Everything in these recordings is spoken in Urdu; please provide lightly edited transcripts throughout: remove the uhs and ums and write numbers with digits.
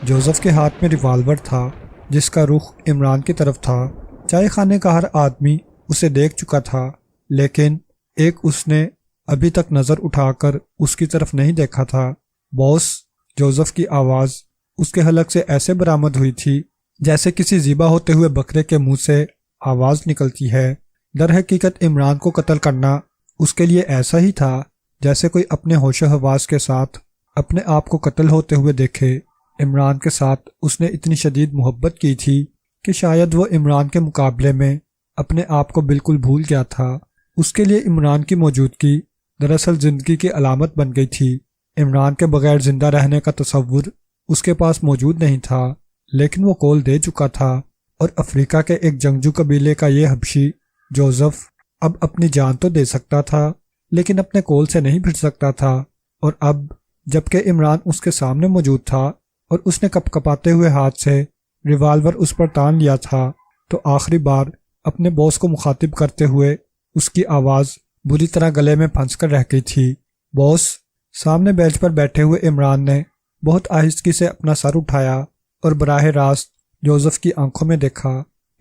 جوزف کے ہاتھ میں ریوالور تھا جس کا رخ عمران کی طرف تھا۔ چائے خانے کا ہر آدمی اسے دیکھ چکا تھا، لیکن اس نے ابھی تک نظر اٹھا کر اس کی طرف نہیں دیکھا تھا۔ باس، جوزف کی آواز اس کے حلق سے ایسے برآمد ہوئی تھی جیسے کسی ذبح ہوتے ہوئے بکرے کے منہ سے آواز نکلتی ہے۔ در حقیقت عمران کو قتل کرنا اس کے لیے ایسا ہی تھا جیسے کوئی اپنے ہوش و حواس کے ساتھ اپنے آپ کو قتل ہوتے ہوئے دیکھے۔ عمران کے ساتھ اس نے اتنی شدید محبت کی تھی کہ شاید وہ عمران کے مقابلے میں اپنے آپ کو بالکل بھول گیا تھا۔ اس کے لیے عمران کی موجودگی دراصل زندگی کی علامت بن گئی تھی۔ عمران کے بغیر زندہ رہنے کا تصور اس کے پاس موجود نہیں تھا، لیکن وہ کول دے چکا تھا، اور افریقہ کے ایک جنگجو قبیلے کا یہ حبشی جوزف اب اپنی جان تو دے سکتا تھا، لیکن اپنے کول سے نہیں پھر سکتا تھا۔ اور اب جبکہ عمران اس کے سامنے موجود تھا اور اس نے کپ کپاتے ہوئے ہاتھ سے ریوالور اس پر تان لیا تھا، تو آخری بار اپنے باس کو مخاطب کرتے ہوئے اس کی آواز بری طرح گلے میں پھنس کر رہ گئی تھی۔ باس، سامنے بینچ پر بیٹھے ہوئے عمران نے بہت آہستگی سے اپنا سر اٹھایا اور براہ راست جوزف کی آنکھوں میں دیکھا۔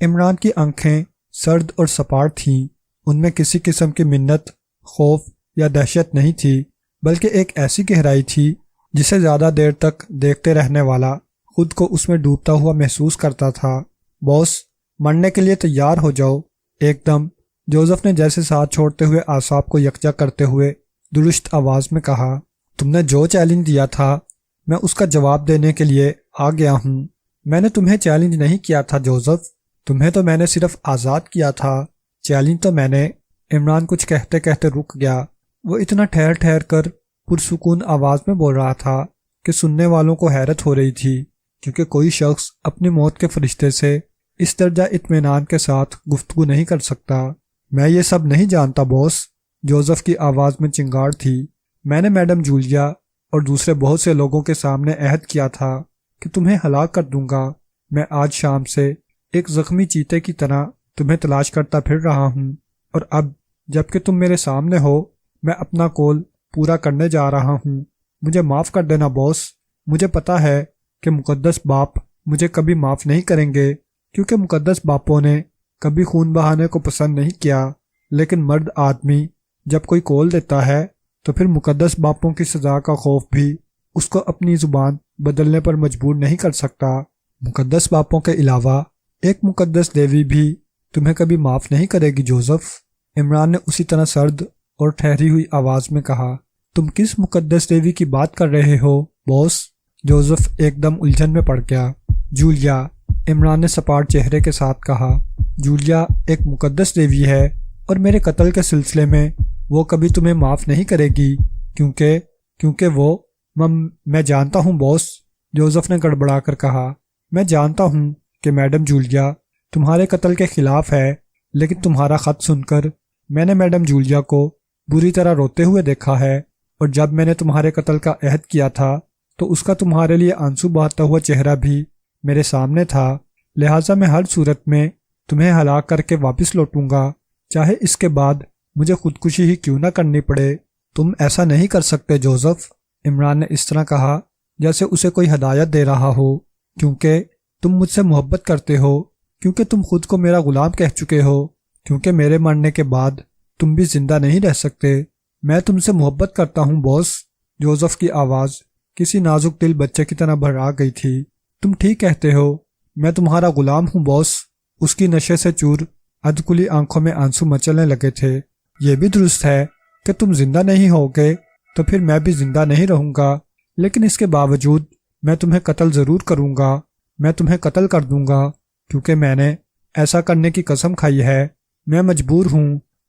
عمران کی آنکھیں سرد اور سپاٹ تھیں، ان میں کسی قسم کی منت، خوف یا دہشت نہیں تھی، بلکہ ایک ایسی گہرائی تھی جسے زیادہ دیر تک دیکھتے رہنے والا خود کو اس میں ڈوبتا ہوا محسوس کرتا تھا۔ باس، مرنے کے لیے تیار ہو جاؤ، ایک دم جوزف نے جیسے ساتھ چھوڑتے ہوئے اعصاب کو یکجا کرتے ہوئے درست آواز میں کہا۔ تم نے جو چیلنج دیا تھا میں اس کا جواب دینے کے لیے آ گیا ہوں۔ میں نے تمہیں چیلنج نہیں کیا تھا جوزف، تمہیں تو میں نے صرف آزاد کیا تھا، چیلنج تو میں نے۔ عمران کچھ کہتے کہتے رک گیا۔ وہ اتنا ٹھہر ٹھہر کر پرسکون آواز میں بول رہا تھا کہ سننے والوں کو حیرت ہو رہی تھی، کیونکہ کوئی شخص اپنی موت کے فرشتے سے اس درجہ اطمینان کے ساتھ گفتگو نہیں کر سکتا۔ میں یہ سب نہیں جانتا باس، جوزف کی آواز میں چنگاڑ تھی۔ میں نے میڈم جولیا اور دوسرے بہت سے لوگوں کے سامنے عہد کیا تھا کہ تمہیں ہلاک کر دوں گا۔ میں آج شام سے ایک زخمی چیتے کی طرح تمہیں تلاش کرتا پھر رہا ہوں، اور اب جبکہ تم میرے سامنے ہو میں اپنا کول پورا کرنے جا رہا ہوں۔ مجھے معاف کر دینا باس، مجھے پتا ہے کہ مقدس باپ مجھے کبھی معاف نہیں کریں گے، کیونکہ مقدس باپوں نے کبھی خون بہانے کو پسند نہیں کیا، لیکن مرد آدمی جب کوئی کول دیتا ہے تو پھر مقدس باپوں کی سزا کا خوف بھی اس کو اپنی زبان بدلنے پر مجبور نہیں کر سکتا۔ مقدس باپوں کے علاوہ ایک مقدس دیوی بھی تمہیں کبھی معاف نہیں کرے گی جوزف، عمران نے اسی طرح سرد اور ٹھہری ہوئی آواز میں کہا۔ تم کس مقدس دیوی کی بات کر رہے ہو باس؟ جوزف ایک دم الجھن میں پڑ گیا۔ جولیا، عمران نے سپاٹ چہرے کے ساتھ کہا۔ جولیا ایک مقدس دیوی ہے، اور میرے قتل کے سلسلے میں وہ کبھی تمہیں معاف نہیں کرے گی، کیونکہ وہ میں جانتا ہوں باس، جوزف نے گڑبڑا کر کہا۔ میں جانتا ہوں کہ میڈم جولیا تمہارے قتل کے خلاف ہے، لیکن تمہارا خط سن کر میں نے میڈم جولیا کو بری طرح روتے ہوئے دیکھا ہے، اور جب میں نے تمہارے قتل کا عہد کیا تھا تو اس کا تمہارے لیے آنسو بہاتا ہوا چہرہ بھی میرے سامنے تھا، لہٰذا میں ہر صورت میں تمہیں ہلاک کر کے واپس لوٹوں گا، چاہے اس کے بعد مجھے خودکشی ہی کیوں نہ کرنی پڑے۔ تم ایسا نہیں کر سکتے جوزف، عمران نے اس طرح کہا جیسے اسے کوئی ہدایت دے رہا ہو، کیونکہ تم مجھ سے محبت کرتے ہو، کیونکہ تم خود کو میرا غلام کہہ چکے ہو، کیونکہ میرے مرنے کے بعد تم بھی زندہ نہیں رہ سکتے۔ میں تم سے محبت کرتا ہوں باس، جوزف کی آواز کسی نازک دل بچے کی طرح بھرا گئی تھی۔ تم ٹھیک کہتے ہو، میں تمہارا غلام ہوں باس۔ اس کی نشے سے چور ادکلی آنکھوں میں آنسو مچلنے لگے تھے۔ یہ بھی درست ہے کہ تم زندہ نہیں ہوگے تو پھر میں بھی زندہ نہیں رہوں گا، لیکن اس کے باوجود میں تمہیں قتل ضرور کروں گا، میں تمہیں قتل کر دوں گا، کیونکہ میں نے ایسا کرنے کی قسم کھائی ہے۔ میں مجبور ہوں،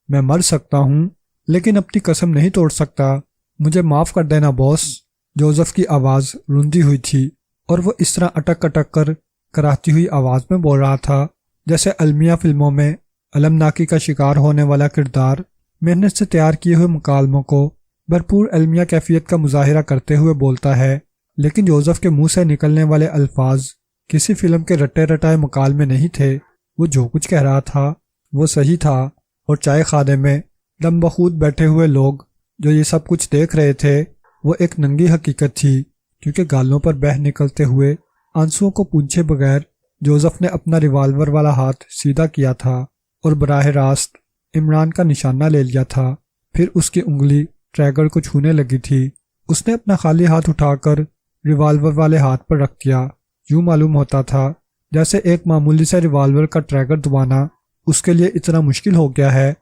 میں مر سکتا ہوں لیکن اپنی قسم نہیں توڑ سکتا۔ مجھے معاف کر دینا باس۔ جوزف کی آواز روندی ہوئی تھی، اور وہ اس طرح اٹک اٹک کر کراہتی ہوئی آواز میں بول رہا تھا جیسے المیہ فلموں میں المناکی کا شکار ہونے والا کردار محنت سے تیار کیے ہوئے مکالموں کو بھرپور المیہ کیفیت کا مظاہرہ کرتے ہوئے بولتا ہے، لیکن جوزف کے منہ سے نکلنے والے الفاظ کسی فلم کے رٹے رٹائے مکالمے نہیں تھے۔ وہ جو کچھ کہہ رہا تھا وہ صحیح تھا، اور چائے خانے میں دم بخود بیٹھے ہوئے لوگ جو یہ سب کچھ دیکھ رہے تھے وہ ایک ننگی حقیقت تھی، کیونکہ گالوں پر بہہ نکلتے ہوئے آنسوؤں کو پوچھے بغیر جوزف نے اپنا ریوالور والا ہاتھ سیدھا کیا تھا اور براہ راست عمران کا نشانہ لے لیا تھا۔ پھر اس کی انگلی ٹریگر کو چھونے لگی تھی۔ اس نے اپنا خالی ہاتھ اٹھا کر ریوالور والے ہاتھ پر رکھ دیا۔ یوں معلوم ہوتا تھا جیسے ایک معمولی سے ریوالور کا ٹریگر دبانا اس کے لیے اتنا مشکل ہو گیا ہے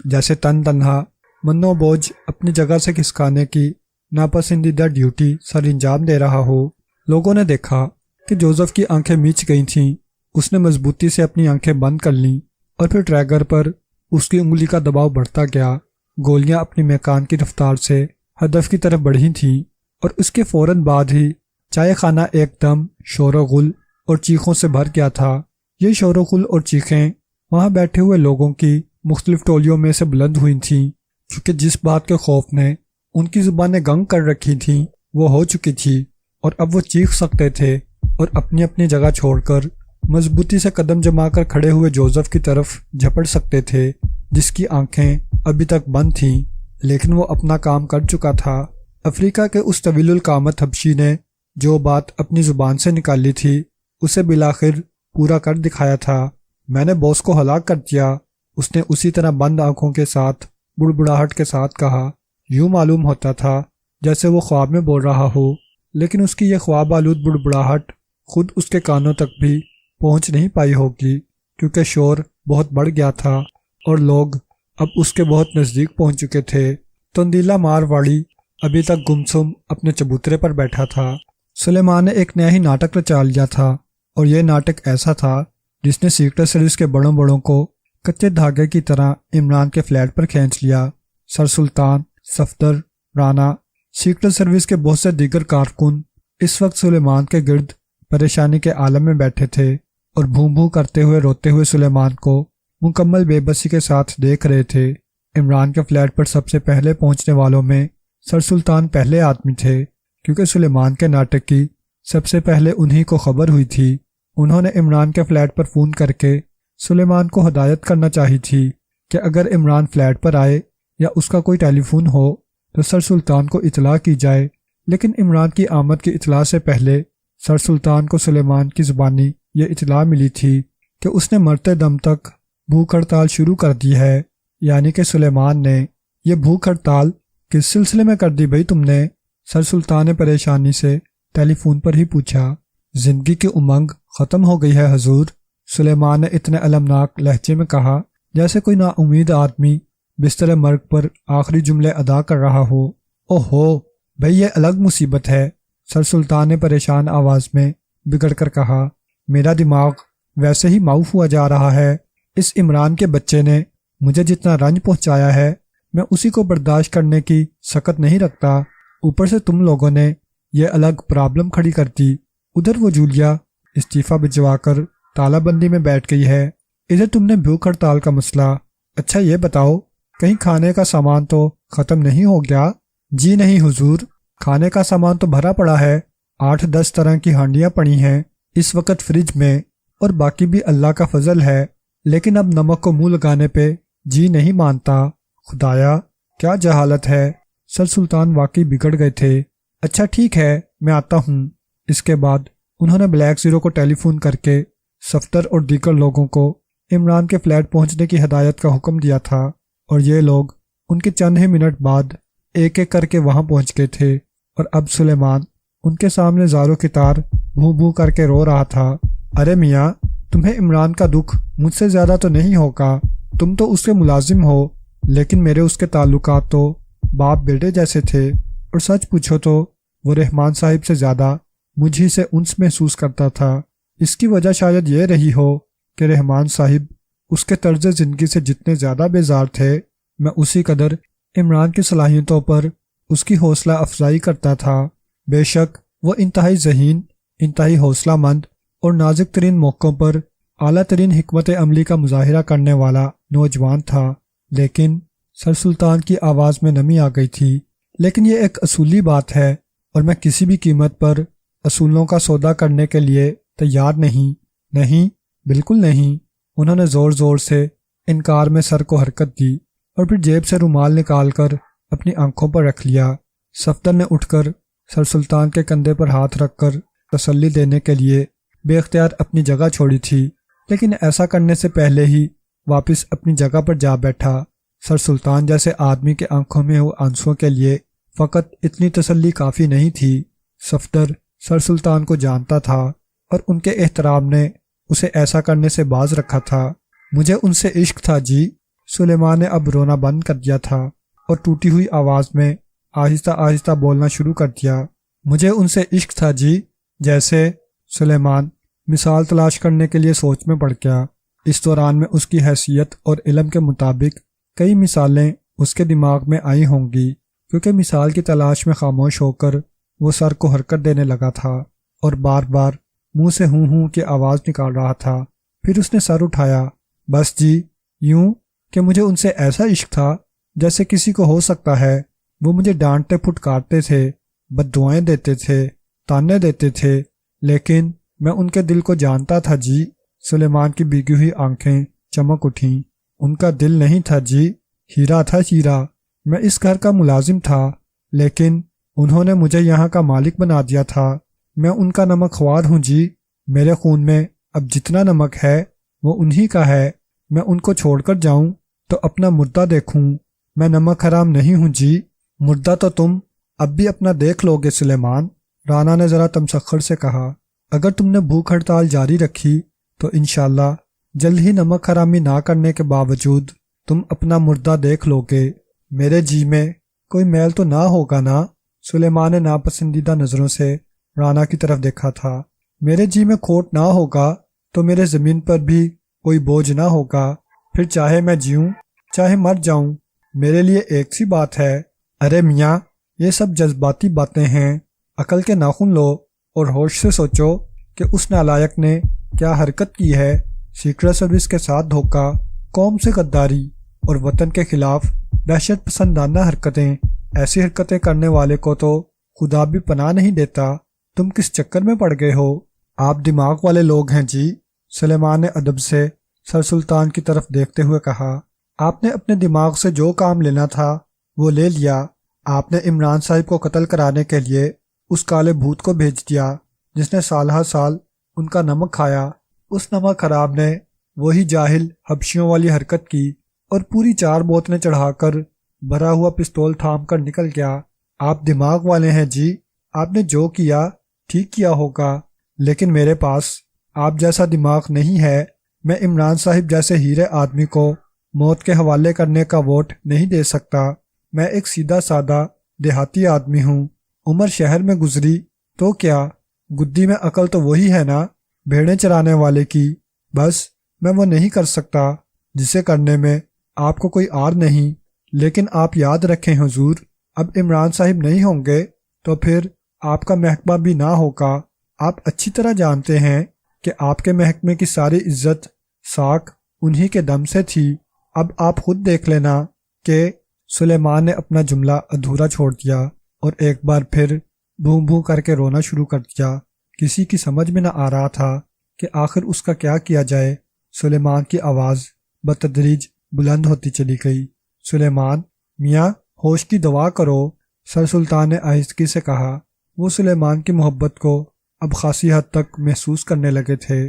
جیسے تنہا منو بوجھ اپنی جگہ سے کھسکانے کی ناپسندیدہ ڈیوٹی سر انجام دے رہا ہو۔ لوگوں نے دیکھا کہ جوزف کی آنکھیں میچ گئی تھیں۔ اس نے مضبوطی سے اپنی آنکھیں بند کر لیں اور پھر ٹریگر پر اس کی انگلی کا دباؤ بڑھتا گیا۔ گولیاں اپنی میکان کی رفتار سے ہدف کی طرف بڑھی تھیں اور اس کے فوراً بعد ہی چائے خانہ ایک دم شور و غل اور چیخوں سے بھر گیا تھا۔ یہ شور و غل اور چیخیں وہاں بیٹھے ہوئے لوگوں کی مختلف ٹولیوں میں سے بلند ہوئی تھیں، کیونکہ جس بات کے خوف نے ان کی زبانیں گنگ کر رکھی تھیں وہ ہو چکی تھی، اور اب وہ چیخ سکتے تھے اور اپنی اپنی جگہ چھوڑ کر مضبوطی سے قدم جما کر کھڑے ہوئے جوزف کی طرف جھپٹ سکتے تھے، جس کی آنکھیں ابھی تک بند تھیں لیکن وہ اپنا کام کر چکا تھا۔ افریقہ کے اس طویل القامت حبشی نے جو بات اپنی زبان سے نکالی تھی اسے بالآخر پورا کر دکھایا تھا۔ میں نے باس کو ہلاک کر دیا، اس نے اسی طرح بند آنکھوں کے ساتھ بڑبڑاہٹ کے ساتھ کہا۔ یوں معلوم ہوتا تھا جیسے وہ خواب میں بول رہا ہو، لیکن اس کی یہ خواب آلود بڑبڑاہٹ خود اس کے کانوں تک بھی پہنچ نہیں پائی ہوگی، کیونکہ شور بہت بڑھ گیا تھا اور لوگ اب اس کے بہت نزدیک پہنچ چکے تھے۔ تندیلا مارواڑی ابھی تک گمسم اپنے چبوترے پر بیٹھا تھا۔ سلیمان نے ایک نیا ہی ناٹک رچا لیا تھا، اور یہ ناٹک ایسا تھا جس نے سیکرٹ سروس کے بڑوں بڑوں کو کچے دھاگے کی طرح عمران کے فلیٹ پر کھینچ لیا۔ سر سلطان، صفدر، رانا، سیکرٹ سروس کے بہت سے دیگر کارکن اس وقت سلیمان کے گرد پریشانی کے عالم میں بیٹھے تھے اور بھوں بھوں کرتے ہوئے روتے ہوئے سلیمان کو مکمل بے بسی کے ساتھ دیکھ رہے تھے۔ عمران کے فلیٹ پر سب سے پہلے پہنچنے والوں میں سر سلطان پہلے آدمی تھے، کیونکہ سلیمان کے ناٹک کی سب سے پہلے انہی کو خبر ہوئی تھی۔ انہوں نے عمران کے فلیٹ پر فون کر کے سلیمان کو ہدایت کرنا چاہی تھی کہ اگر عمران فلیٹ پر آئے یا اس کا کوئی ٹیلی فون ہو تو سر سلطان کو اطلاع کی جائے، لیکن عمران کی آمد کی اطلاع سے پہلے سر سلطان کو سلیمان کی زبانی یہ اطلاع ملی تھی کہ اس نے مرتے دم تک بھوک ہڑتال شروع کر دی ہے۔ یعنی کہ سلیمان نے یہ بھوک ہڑتال کس سلسلے میں کر دی بھئی تم نے؟ سر سلطان نے پریشانی سے ٹیلی فون پر ہی پوچھا۔ زندگی کی امنگ ختم ہو گئی ہے حضور، سلیمان نے اتنے المناک لہجے میں کہا جیسے کوئی نا امید آدمی بستر مرگ پر آخری جملے ادا کر رہا ہو۔ اوہو بھئی یہ الگ مصیبت ہے، سر سلطان نے پریشان آواز میں بگڑ کر کہا۔ میرا دماغ ویسے ہی معاف ہوا جا رہا ہے۔ اس عمران کے بچے نے مجھے جتنا رنج پہنچایا ہے میں اسی کو برداشت کرنے کی سکت نہیں رکھتا، اوپر سے تم لوگوں نے یہ الگ پرابلم کھڑی کر دی۔ ادھر وہ جولیا استعفیٰ بھجوا کر تالہ بندی میں بیٹھ گئی ہے، ادھر تم نے بھوک ہڑتال کا مسئلہ۔ اچھا یہ بتاؤ کہیں کھانے کا سامان تو ختم نہیں ہو گیا؟ جی نہیں حضور، کھانے کا سامان تو بھرا پڑا ہے، 8-10 طرح کی ہانڈیاں پڑی ہیں اس وقت فریج میں، اور باقی بھی اللہ کا فضل ہے، لیکن اب نمک کو منہ لگانے پہ جی نہیں مانتا۔ خدایا کیا جہالت ہے، سر سلطان واقعی بگڑ گئے تھے۔ اچھا ٹھیک ہے میں آتا ہوں۔ اس کے بعد انہوں نے بلیک زیرو کو ٹیلی فون کر کے صفدر اور دیگر لوگوں کو عمران کے فلیٹ پہنچنے کی ہدایت کا حکم دیا تھا، اور یہ لوگ ان کے چند ہی منٹ بعد ایک ایک کر کے وہاں پہنچ گئے تھے، اور اب سلیمان ان کے سامنے زاروں کی طار بھوں بھوں کر کے رو رہا تھا۔ ارے میاں تمہیں عمران کا دکھ مجھ سے زیادہ تو نہیں ہوگا، تم تو اس کے ملازم ہو، لیکن میرے اس کے تعلقات تو باپ بیٹے جیسے تھے، اور سچ پوچھو تو وہ رحمان صاحب سے زیادہ مجھ ہی سے انس محسوس کرتا تھا۔ اس کی وجہ شاید یہ رہی ہو کہ رحمان صاحب اس کے طرز زندگی سے جتنے زیادہ بیزار تھے، میں اسی قدر عمران کی صلاحیتوں پر اس کی حوصلہ افزائی کرتا تھا۔ بے شک وہ انتہائی ذہین، انتہائی حوصلہ مند اور نازک ترین موقعوں پر اعلیٰ ترین حکمت عملی کا مظاہرہ کرنے والا نوجوان تھا، لیکن سر سلطان کی آواز میں نمی آ گئی تھی۔ لیکن یہ ایک اصولی بات ہے، اور میں کسی بھی قیمت پر اصولوں کا سودا کرنے کے لیے تیار نہیں، نہیں، بالکل نہیں۔ انہوں نے زور زور سے انکار میں سر کو حرکت دی اور پھر جیب سے رومال نکال کر اپنی آنکھوں پر رکھ لیا۔ صفدر نے اٹھ کر سر سلطان کے کندھے پر ہاتھ رکھ کر تسلی دینے کے لیے بے اختیار اپنی جگہ چھوڑی تھی، لیکن ایسا کرنے سے پہلے ہی واپس اپنی جگہ پر جا بیٹھا۔ سر سلطان جیسے آدمی کے آنکھوں میں وہ آنسوؤں کے لیے فقط اتنی تسلی کافی نہیں تھی۔ صفدر سر سلطان کو جانتا تھا اور ان کے احترام نے اسے ایسا کرنے سے باز رکھا تھا۔ مجھے ان سے عشق تھا جی، سلیمان نے اب رونا بند کر دیا تھا اور ٹوٹی ہوئی آواز میں آہستہ آہستہ بولنا شروع کر دیا۔ مجھے ان سے عشق تھا جی، جیسے سلیمان مثال تلاش کرنے کے لیے سوچ میں پڑ گیا۔ اس دوران میں اس کی حیثیت اور علم کے مطابق کئی مثالیں اس کے دماغ میں آئی ہوں گی، کیونکہ مثال کی تلاش میں خاموش ہو کر وہ سر کو حرکت دینے لگا تھا اور بار بار منہ سے ہوں ہوں کی آواز نکال رہا تھا۔ پھر اس نے سر اٹھایا۔ بس جی، یوں کہ مجھے ان سے ایسا عشق تھا جیسے کسی کو ہو سکتا ہے۔ وہ مجھے ڈانٹتے پھٹکارتے تھے، بد دعائیں دیتے تھے، تانے دیتے تھے، لیکن میں ان کے دل کو جانتا تھا جی۔ سلیمان کی بھیگی ہوئی آنکھیں چمک اٹھیں۔ ان کا دل نہیں تھا جی، ہیرا تھا، ہیرا۔ میں اس گھر کا ملازم تھا، لیکن انہوں نے مجھے یہاں کا مالک بنا دیا تھا۔ میں ان کا نمک خوار ہوں جی۔ میرے خون میں اب جتنا نمک ہے وہ انہی کا ہے۔ میں ان کو چھوڑ کر جاؤں تو اپنا مردہ دیکھوں۔ میں نمک حرام نہیں ہوں جی۔ مردہ تو تم اب بھی اپنا دیکھ لو گے سلیمان، رانا نے ذرا تمسخر سے کہا۔ اگر تم نے بھوک ہڑتال جاری رکھی تو انشاءاللہ جلد ہی نمک حرامی نہ کرنے کے باوجود تم اپنا مردہ دیکھ لو گے۔ میرے جی میں کوئی میل تو نہ ہوگا نا؟ سلیمان نے ناپسندیدہ نظروں سے رانا کی طرف دیکھا تھا۔ میرے جی میں کھوٹ نہ ہوگا تو میرے زمین پر بھی کوئی بوجھ نہ ہوگا، پھر چاہے میں جیوں چاہے مر جاؤں، میرے لیے ایک سی بات ہے۔ ارے میاں، یہ سب جذباتی باتیں ہیں، عقل کے ناخن لو اور ہوش سے سوچو کہ اس نالائق نے کیا حرکت کی ہے۔ سیکرٹ سروس کے ساتھ دھوکہ، قوم سے غداری اور وطن کے خلاف دہشت پسندانہ حرکتیں۔ ایسی حرکتیں کرنے والے کو تو خدا بھی پناہ نہیں دیتا۔ تم کس چکر میں پڑ گئے ہو؟ آپ دماغ والے لوگ ہیں جی، سلیمان نے ادب سے سر سلطان کی طرف دیکھتے ہوئے کہا۔ آپ نے اپنے دماغ سے جو کام لینا تھا وہ لے لیا۔ آپ نے عمران صاحب کو قتل کرانے کے لیے اس کالے بھوت کو بھیج دیا جس نے سالہ سال ان کا نمک کھایا۔ اس نمک خراب نے وہی جاہل حبشیوں والی حرکت کی اور پوری 4 بوتلیں چڑھا کر بھرا ہوا پستول تھام کر نکل گیا۔ آپ دماغ والے ہیں جی، آپ نے جو کیا ٹھیک کیا ہوگا، لیکن میرے پاس آپ جیسا دماغ نہیں ہے۔ میں عمران صاحب جیسے ہیرے آدمی کو موت کے حوالے کرنے کا ووٹ نہیں دے سکتا۔ میں ایک سیدھا سادہ دیہاتی آدمی ہوں۔ عمر شہر میں گزری تو کیا، گدی میں عقل تو وہی ہے نا، بھیڑیں چرانے والے کی۔ بس میں وہ نہیں کر سکتا جسے کرنے میں آپ کو کوئی آر نہیں۔ لیکن آپ یاد رکھیں حضور، اب عمران صاحب نہیں ہوں گے تو پھر آپ کا محکمہ بھی نہ ہوگا۔ آپ اچھی طرح جانتے ہیں کہ آپ کے محکمے کی ساری عزت ساکھ انہی کے دم سے تھی۔ اب آپ خود دیکھ لینا کہ سلیمان نے اپنا جملہ ادھورا چھوڑ دیا اور ایک بار پھر بھوں بھوں کر کے رونا شروع کر دیا۔ کسی کی سمجھ میں نہ آ رہا تھا کہ آخر اس کا کیا کیا جائے۔ سلیمان کی آواز بتدریج بلند ہوتی چلی گئی۔ سلیمان میاں، ہوش کی دعا کرو، سر سلطان نے آہستگی سے کہا۔ وہ سلیمان کی محبت کو اب خاصی حد تک محسوس کرنے لگے تھے۔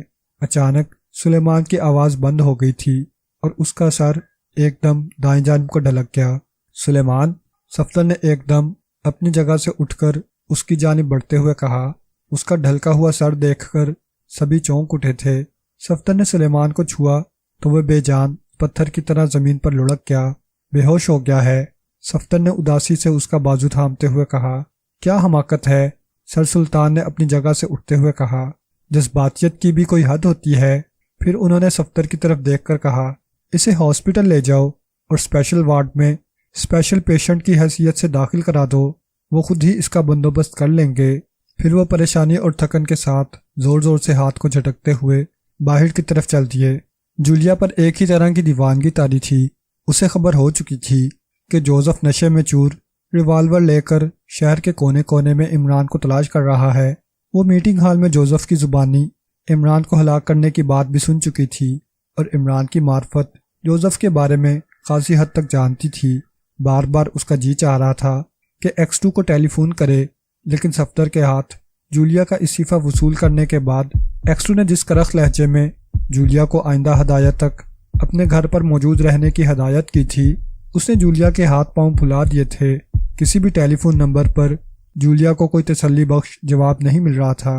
اچانک سلیمان کی آواز بند ہو گئی تھی اور اس کا سر ایک دم دائیں جانب کو ڈھلک گیا۔ سلیمان، صفدر نے ایک دم اپنی جگہ سے اٹھ کر اس کی جانب بڑھتے ہوئے کہا۔ اس کا ڈھلکا ہوا سر دیکھ کر سبھی چونک اٹھے تھے۔ صفدر نے سلیمان کو چھوا تو وہ بے جان پتھر کی طرح زمین پر لڑک گیا، بے ہوش ہو گیا ہے۔ صفدر نے اداسی سے اس کا بازو تھامتے ہوئے کہا۔ کیا حماقت ہے، سر سلطان نے اپنی جگہ سے اٹھتے ہوئے کہا۔ جذباتیت کی بھی کوئی حد ہوتی ہے۔ پھر انہوں نے صفدر کی طرف دیکھ کر کہا، اسے ہاسپٹل لے جاؤ اور اسپیشل وارڈ میں اسپیشل پیشنٹ کی حیثیت سے داخل کرا دو، وہ خود ہی اس کا بندوبست کر لیں گے۔ پھر وہ پریشانی اور تھکن کے ساتھ زور زور سے ہاتھ کو جھٹکتے ہوئے باہر کی طرف چل دیے۔ جولیا پر ایک ہی طرح کی دیوانگی طاری تھی۔ اسے خبر ہو چکی تھی کہ جوزف نشے میں چور ریوالور لے کر شہر کے کونے کونے میں عمران کو تلاش کر رہا ہے۔ وہ میٹنگ ہال میں جوزف کی زبانی عمران کو ہلاک کرنے کی بات بھی سن چکی تھی اور عمران کی معرفت جوزف کے بارے میں خاصی حد تک جانتی تھی۔ بار بار اس کا جی چاہ رہا تھا کہ X2 کو ٹیلی فون کرے، لیکن صفدر کے ہاتھ جولیا کا استعفیٰ وصول کرنے کے بعد ایکسٹو نے جس کرخت لہجے میں جولیا کو آئندہ ہدایت تک اپنے گھر پر موجود رہنے کی ہدایت کی تھی، اس نے جولیا کے ہاتھ پاؤں پھلا دیے تھے۔ کسی بھی ٹیلی فون نمبر پر جولیا کو کوئی تسلی بخش جواب نہیں مل رہا تھا۔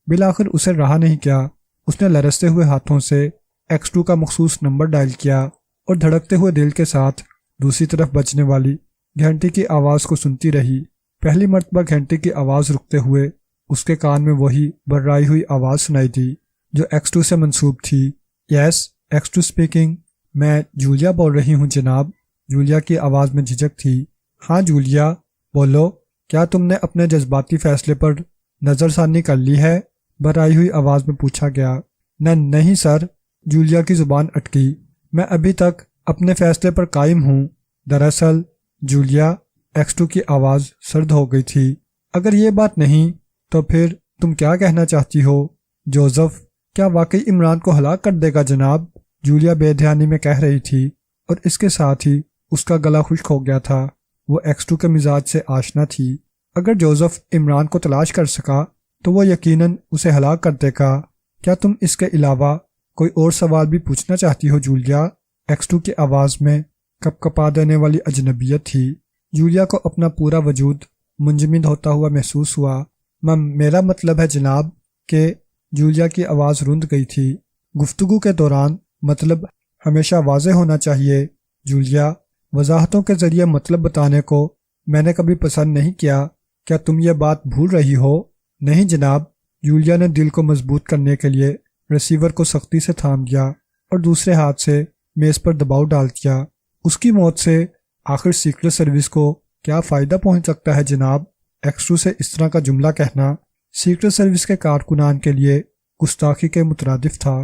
بالآخر اسے رہا نہیں کیا، اس نے لرزتے ہوئے ہاتھوں سے ایکس2 کا مخصوص نمبر ڈائل کیا اور دھڑکتے ہوئے دل کے ساتھ دوسری طرف بجنے والی گھنٹی کی آواز کو سنتی رہی۔ پہلی مرتبہ گھنٹی کی آواز رکتے ہوئے اس کے کان میں وہی بررائی ہوئی آواز سنائی دی جو ایکس2 سے منسوب تھی۔ یس، ایکس2 اسپیکنگ، میں جولیا بول رہی ہوں جناب۔ جولیا کی آواز میں جھجک تھی۔ ہاں جولیا، بولو، کیا تم نے اپنے جذباتی فیصلے پر نظر ثانی کر لی ہے؟ برائی ہوئی آواز میں پوچھا گیا۔ نہیں سر، جولیا کی زبان اٹکی۔ میں ابھی تک اپنے فیصلے پر قائم ہوں۔ دراصل جولیا، ایکس2 کی آواز سرد ہو گئی تھی۔ اگر یہ بات نہیں تو پھر تم کیا کہنا چاہتی ہو؟ جوزف کیا واقعی عمران کو ہلاک کر دے گا جناب؟ جولیا بے دھیانی میں کہہ رہی تھی اور اس کے ساتھ ہی اس کا گلا خشک ہو گیا تھا۔ وہ ایکس2 کے مزاج سے آشنا تھی۔ اگر جوزف عمران کو تلاش کر سکا تو وہ یقیناً اسے ہلاک کر دے گا۔ کیا تم اس کے علاوہ کوئی اور سوال بھی پوچھنا چاہتی ہو جولیا؟ ایکس2 کی آواز میں کپ کپا دینے والی اجنبیت تھی۔ جولیا کو اپنا پورا وجود منجمد ہوتا ہوا محسوس ہوا۔ میرا مطلب ہے جناب کہ جولیا کی آواز رند گئی تھی۔ گفتگو کے دوران مطلب ہمیشہ واضح ہونا چاہیے جولیا۔ وضاحتوں کے ذریعے مطلب بتانے کو میں نے کبھی پسند نہیں کیا۔ کیا تم یہ بات بھول رہی ہو؟ نہیں جناب۔ جولیا نے دل کو مضبوط کرنے کے لیے ریسیور کو سختی سے تھام دیا اور دوسرے ہاتھ سے میز پر دباؤ ڈال دیا۔ اس کی موت سے آخر سیکرٹ سروس کو کیا فائدہ پہنچ سکتا ہے جناب؟ ایکس2 سے اس طرح کا جملہ کہنا سیکرٹ سروس کے کارکنان کے لیے گستاخی کے مترادف تھا،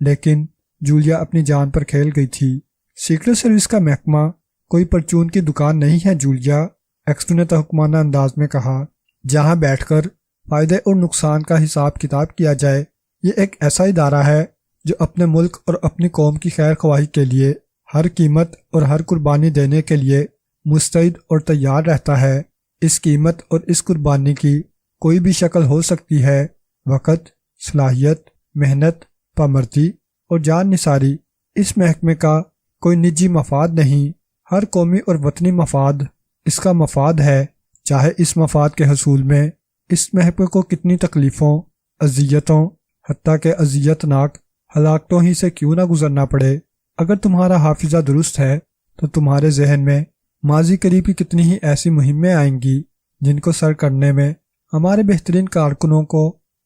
لیکن جولیا اپنی جان پر کھیل گئی تھی۔ سیکرٹ سروس کا محکمہ کوئی پرچون کی دکان نہیں ہے جولیا، ایکس2 نے تحکمانہ انداز میں کہا، جہاں بیٹھ کر فائدے اور نقصان کا حساب کتاب کیا جائے۔ یہ ایک ایسا ادارہ ہے جو اپنے ملک اور اپنی قوم کی خیر خواہی کے لیے ہر قیمت اور ہر قربانی دینے کے لیے مستعد اور تیار رہتا ہے۔ اس قیمت اور اس قربانی کی کوئی بھی شکل ہو سکتی ہے، وقت، صلاحیت، محنت، پامردی اور جان نثاری۔ اس محکمے کا کوئی نجی مفاد نہیں، ہر قومی اور وطنی مفاد اس کا مفاد ہے، چاہے اس مفاد کے حصول میں اس محکمے کو کتنی تکلیفوں، اذیتوں، حتیٰ کہ اذیت ناک ہلاکتوں ہی سے کیوں نہ گزرنا پڑے۔ اگر تمہارا حافظہ درست ہے تو تمہارے ذہن میں ماضی قریب کی کتنی ہی ایسی مہمیں آئیں گی جن کو سر کرنے میں ہمارے بہترین کارکنوں کو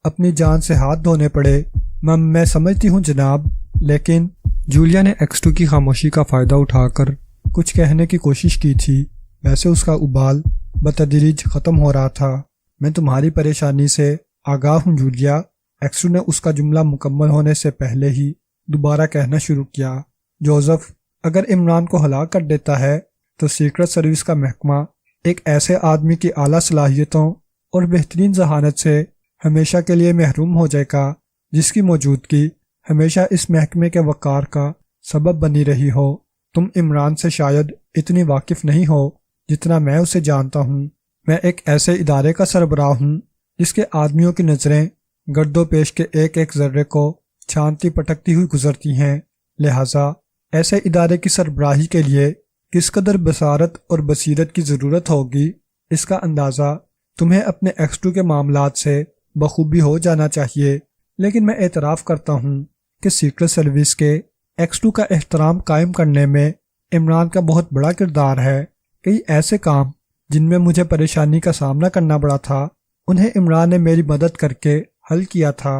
اپنی جان سے ہاتھ دھونے پڑے۔ میں سمجھتی ہوں جناب، لیکن جولیا نے ایکس2 کی خاموشی کا فائدہ اٹھا کر کچھ کہنے کی کوشش کی تھی۔ ویسے اس کا ابال بتدریج ختم ہو رہا تھا۔ میں تمہاری پریشانی سے آگاہ ہوں جولیا، ایکس2 نے اس کا جملہ مکمل ہونے سے پہلے ہی دوبارہ کہنا شروع کیا۔ جوزف اگر عمران کو ہلاک کر دیتا ہے تو سیکرٹ سروس کا محکمہ ایک ایسے آدمی کی اعلیٰ صلاحیتوں اور بہترین ذہانت سے ہمیشہ کے لیے محروم ہو جائے گا، جس کی موجودگی ہمیشہ اس محکمے کے وقار کا سبب بنی رہی ہو۔ تم عمران سے شاید اتنی واقف نہیں ہو جتنا میں اسے جانتا ہوں۔ میں ایک ایسے ادارے کا سربراہ ہوں جس کے آدمیوں کی نظریں گرد و پیش کے ایک ایک ذرے کو چھانتی پٹکتی ہوئی گزرتی ہیں، لہٰذا ایسے ادارے کی سربراہی کے لیے کس قدر بصارت اور بصیرت کی ضرورت ہوگی، اس کا اندازہ تمہیں اپنے ایکس2 کے معاملات سے بخوبی ہو جانا چاہیے۔ لیکن میں اعتراف کرتا ہوں کہ سیکرٹ سروس کے ایکس2 کا احترام قائم کرنے میں عمران کا بہت بڑا کردار ہے۔ کئی ایسے کام جن میں مجھے پریشانی کا سامنا کرنا پڑا تھا، انہیں عمران نے میری مدد کر کے حل کیا تھا۔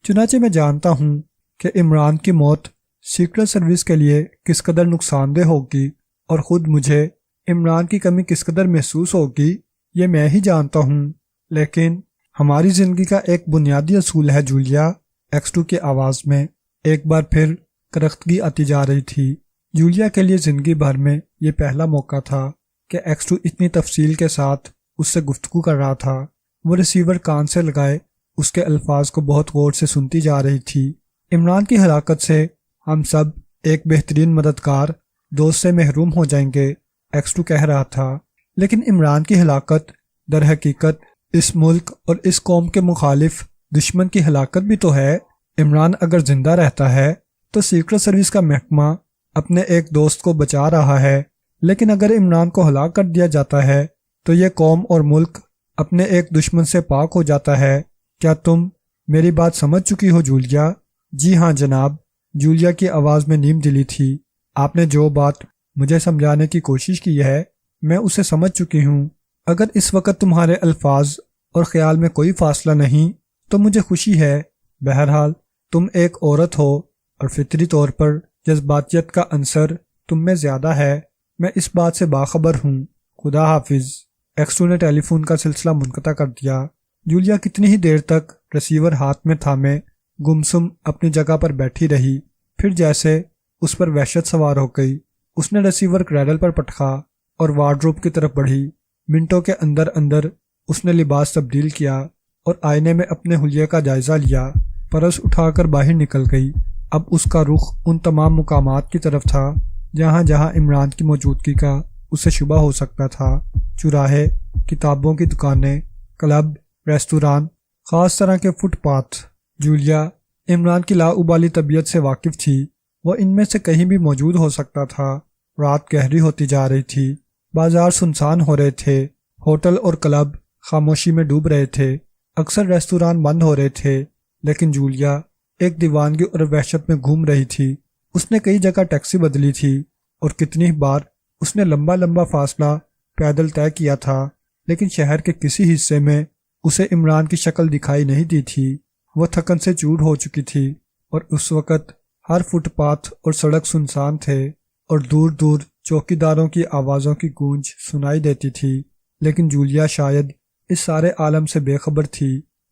چنانچہ میں جانتا ہوں کہ عمران کی موت سیکرٹ سروس کے لیے کس قدر نقصان دہ ہوگی، اور خود مجھے عمران کی کمی کس قدر محسوس ہوگی یہ میں ہی جانتا ہوں۔ لیکن ہماری زندگی کا ایک بنیادی اصول ہے جولیا، ایکس2 کی آواز میں ایک بار پھر کرختگی آتی جا رہی تھی۔ جولیا کے لیے زندگی بھر میں یہ پہلا موقع تھا کہ ایکس2 اتنی تفصیل کے ساتھ اس سے گفتگو کر رہا تھا۔ وہ ریسیور کان سے لگائے اس کے الفاظ کو بہت غور سے سنتی جا رہی تھی۔ عمران کی ہلاکت سے ہم سب ایک بہترین مددگار دوست سے محروم ہو جائیں گے، ایکس2 کہہ رہا تھا، لیکن عمران کی ہلاکت در حقیقت اس ملک اور اس قوم کے مخالف دشمن کی ہلاکت بھی تو ہے۔ عمران اگر زندہ رہتا ہے تو سیکرٹ سروس کا محکمہ اپنے ایک دوست کو بچا رہا ہے، لیکن اگر عمران کو ہلاک کر دیا جاتا ہے تو یہ قوم اور ملک اپنے ایک دشمن سے پاک ہو جاتا ہے۔ کیا تم میری بات سمجھ چکی ہو جولیا؟ جی ہاں جناب، جولیا کی آواز میں نیم دلی تھی۔ آپ نے جو بات مجھے سمجھانے کی کوشش کی ہے میں اسے سمجھ چکی ہوں۔ اگر اس وقت تمہارے الفاظ اور خیال میں کوئی فاصلہ نہیں تو مجھے خوشی ہے۔ بہرحال تم ایک عورت ہو اور فطری طور پر جذباتیت کا عنصر تم میں زیادہ ہے، میں اس بات سے باخبر ہوں۔ خدا حافظ۔ ایکسٹو نے ٹیلی فون کا سلسلہ منقطع کر دیا۔ جولیا کتنی ہی دیر تک ریسیور ہاتھ میں تھامے گمسم اپنی جگہ پر بیٹھی رہی، پھر جیسے اس پر وحشت سوار ہو گئی، اس نے ریسیور کریڈل پر پٹکا اور وارڈروب کی طرف بڑھی۔ منٹوں کے اندر اندر اس نے لباس تبدیل کیا اور آئینے میں اپنے حلیے کا جائزہ لیا، پرس اٹھا کر باہر نکل گئی۔ اب اس کا رخ ان تمام مقامات کی طرف تھا جہاں جہاں عمران کی موجودگی کا اسے شبہ ہو سکتا تھا، چوراہے، کتابوں کی دکانیں، کلب، ریستوران، خاص طرح کے فٹ پاتھ۔ جولیا عمران کی لاابالی طبیعت سے واقف تھی، وہ ان میں سے کہیں بھی موجود ہو سکتا تھا۔ رات گہری ہوتی جا رہی تھی، بازار سنسان ہو رہے تھے، ہوٹل اور کلب خاموشی میں ڈوب رہے تھے، اکثر ریستوران بند ہو رہے تھے، لیکن جولیا ایک دیوانگی اور وحشت میں گھوم رہی تھی۔ اس نے کئی جگہ ٹیکسی بدلی تھی اور کتنی بار اس نے لمبا لمبا فاصلہ پیدل طے کیا تھا، لیکن شہر کے کسی حصے میں اسے عمران کی شکل دکھائی نہیں دی تھی۔ وہ تھکن سے چور ہو چکی تھی اور اس وقت ہر فٹ پاتھ اور سڑک سنسان تھے اور دور دور چوکیداروں کی آوازوں کی گونج سنائی دیتی تھی، لیکن جولیا شاید اس سارے عالم سے بے خبر تھی۔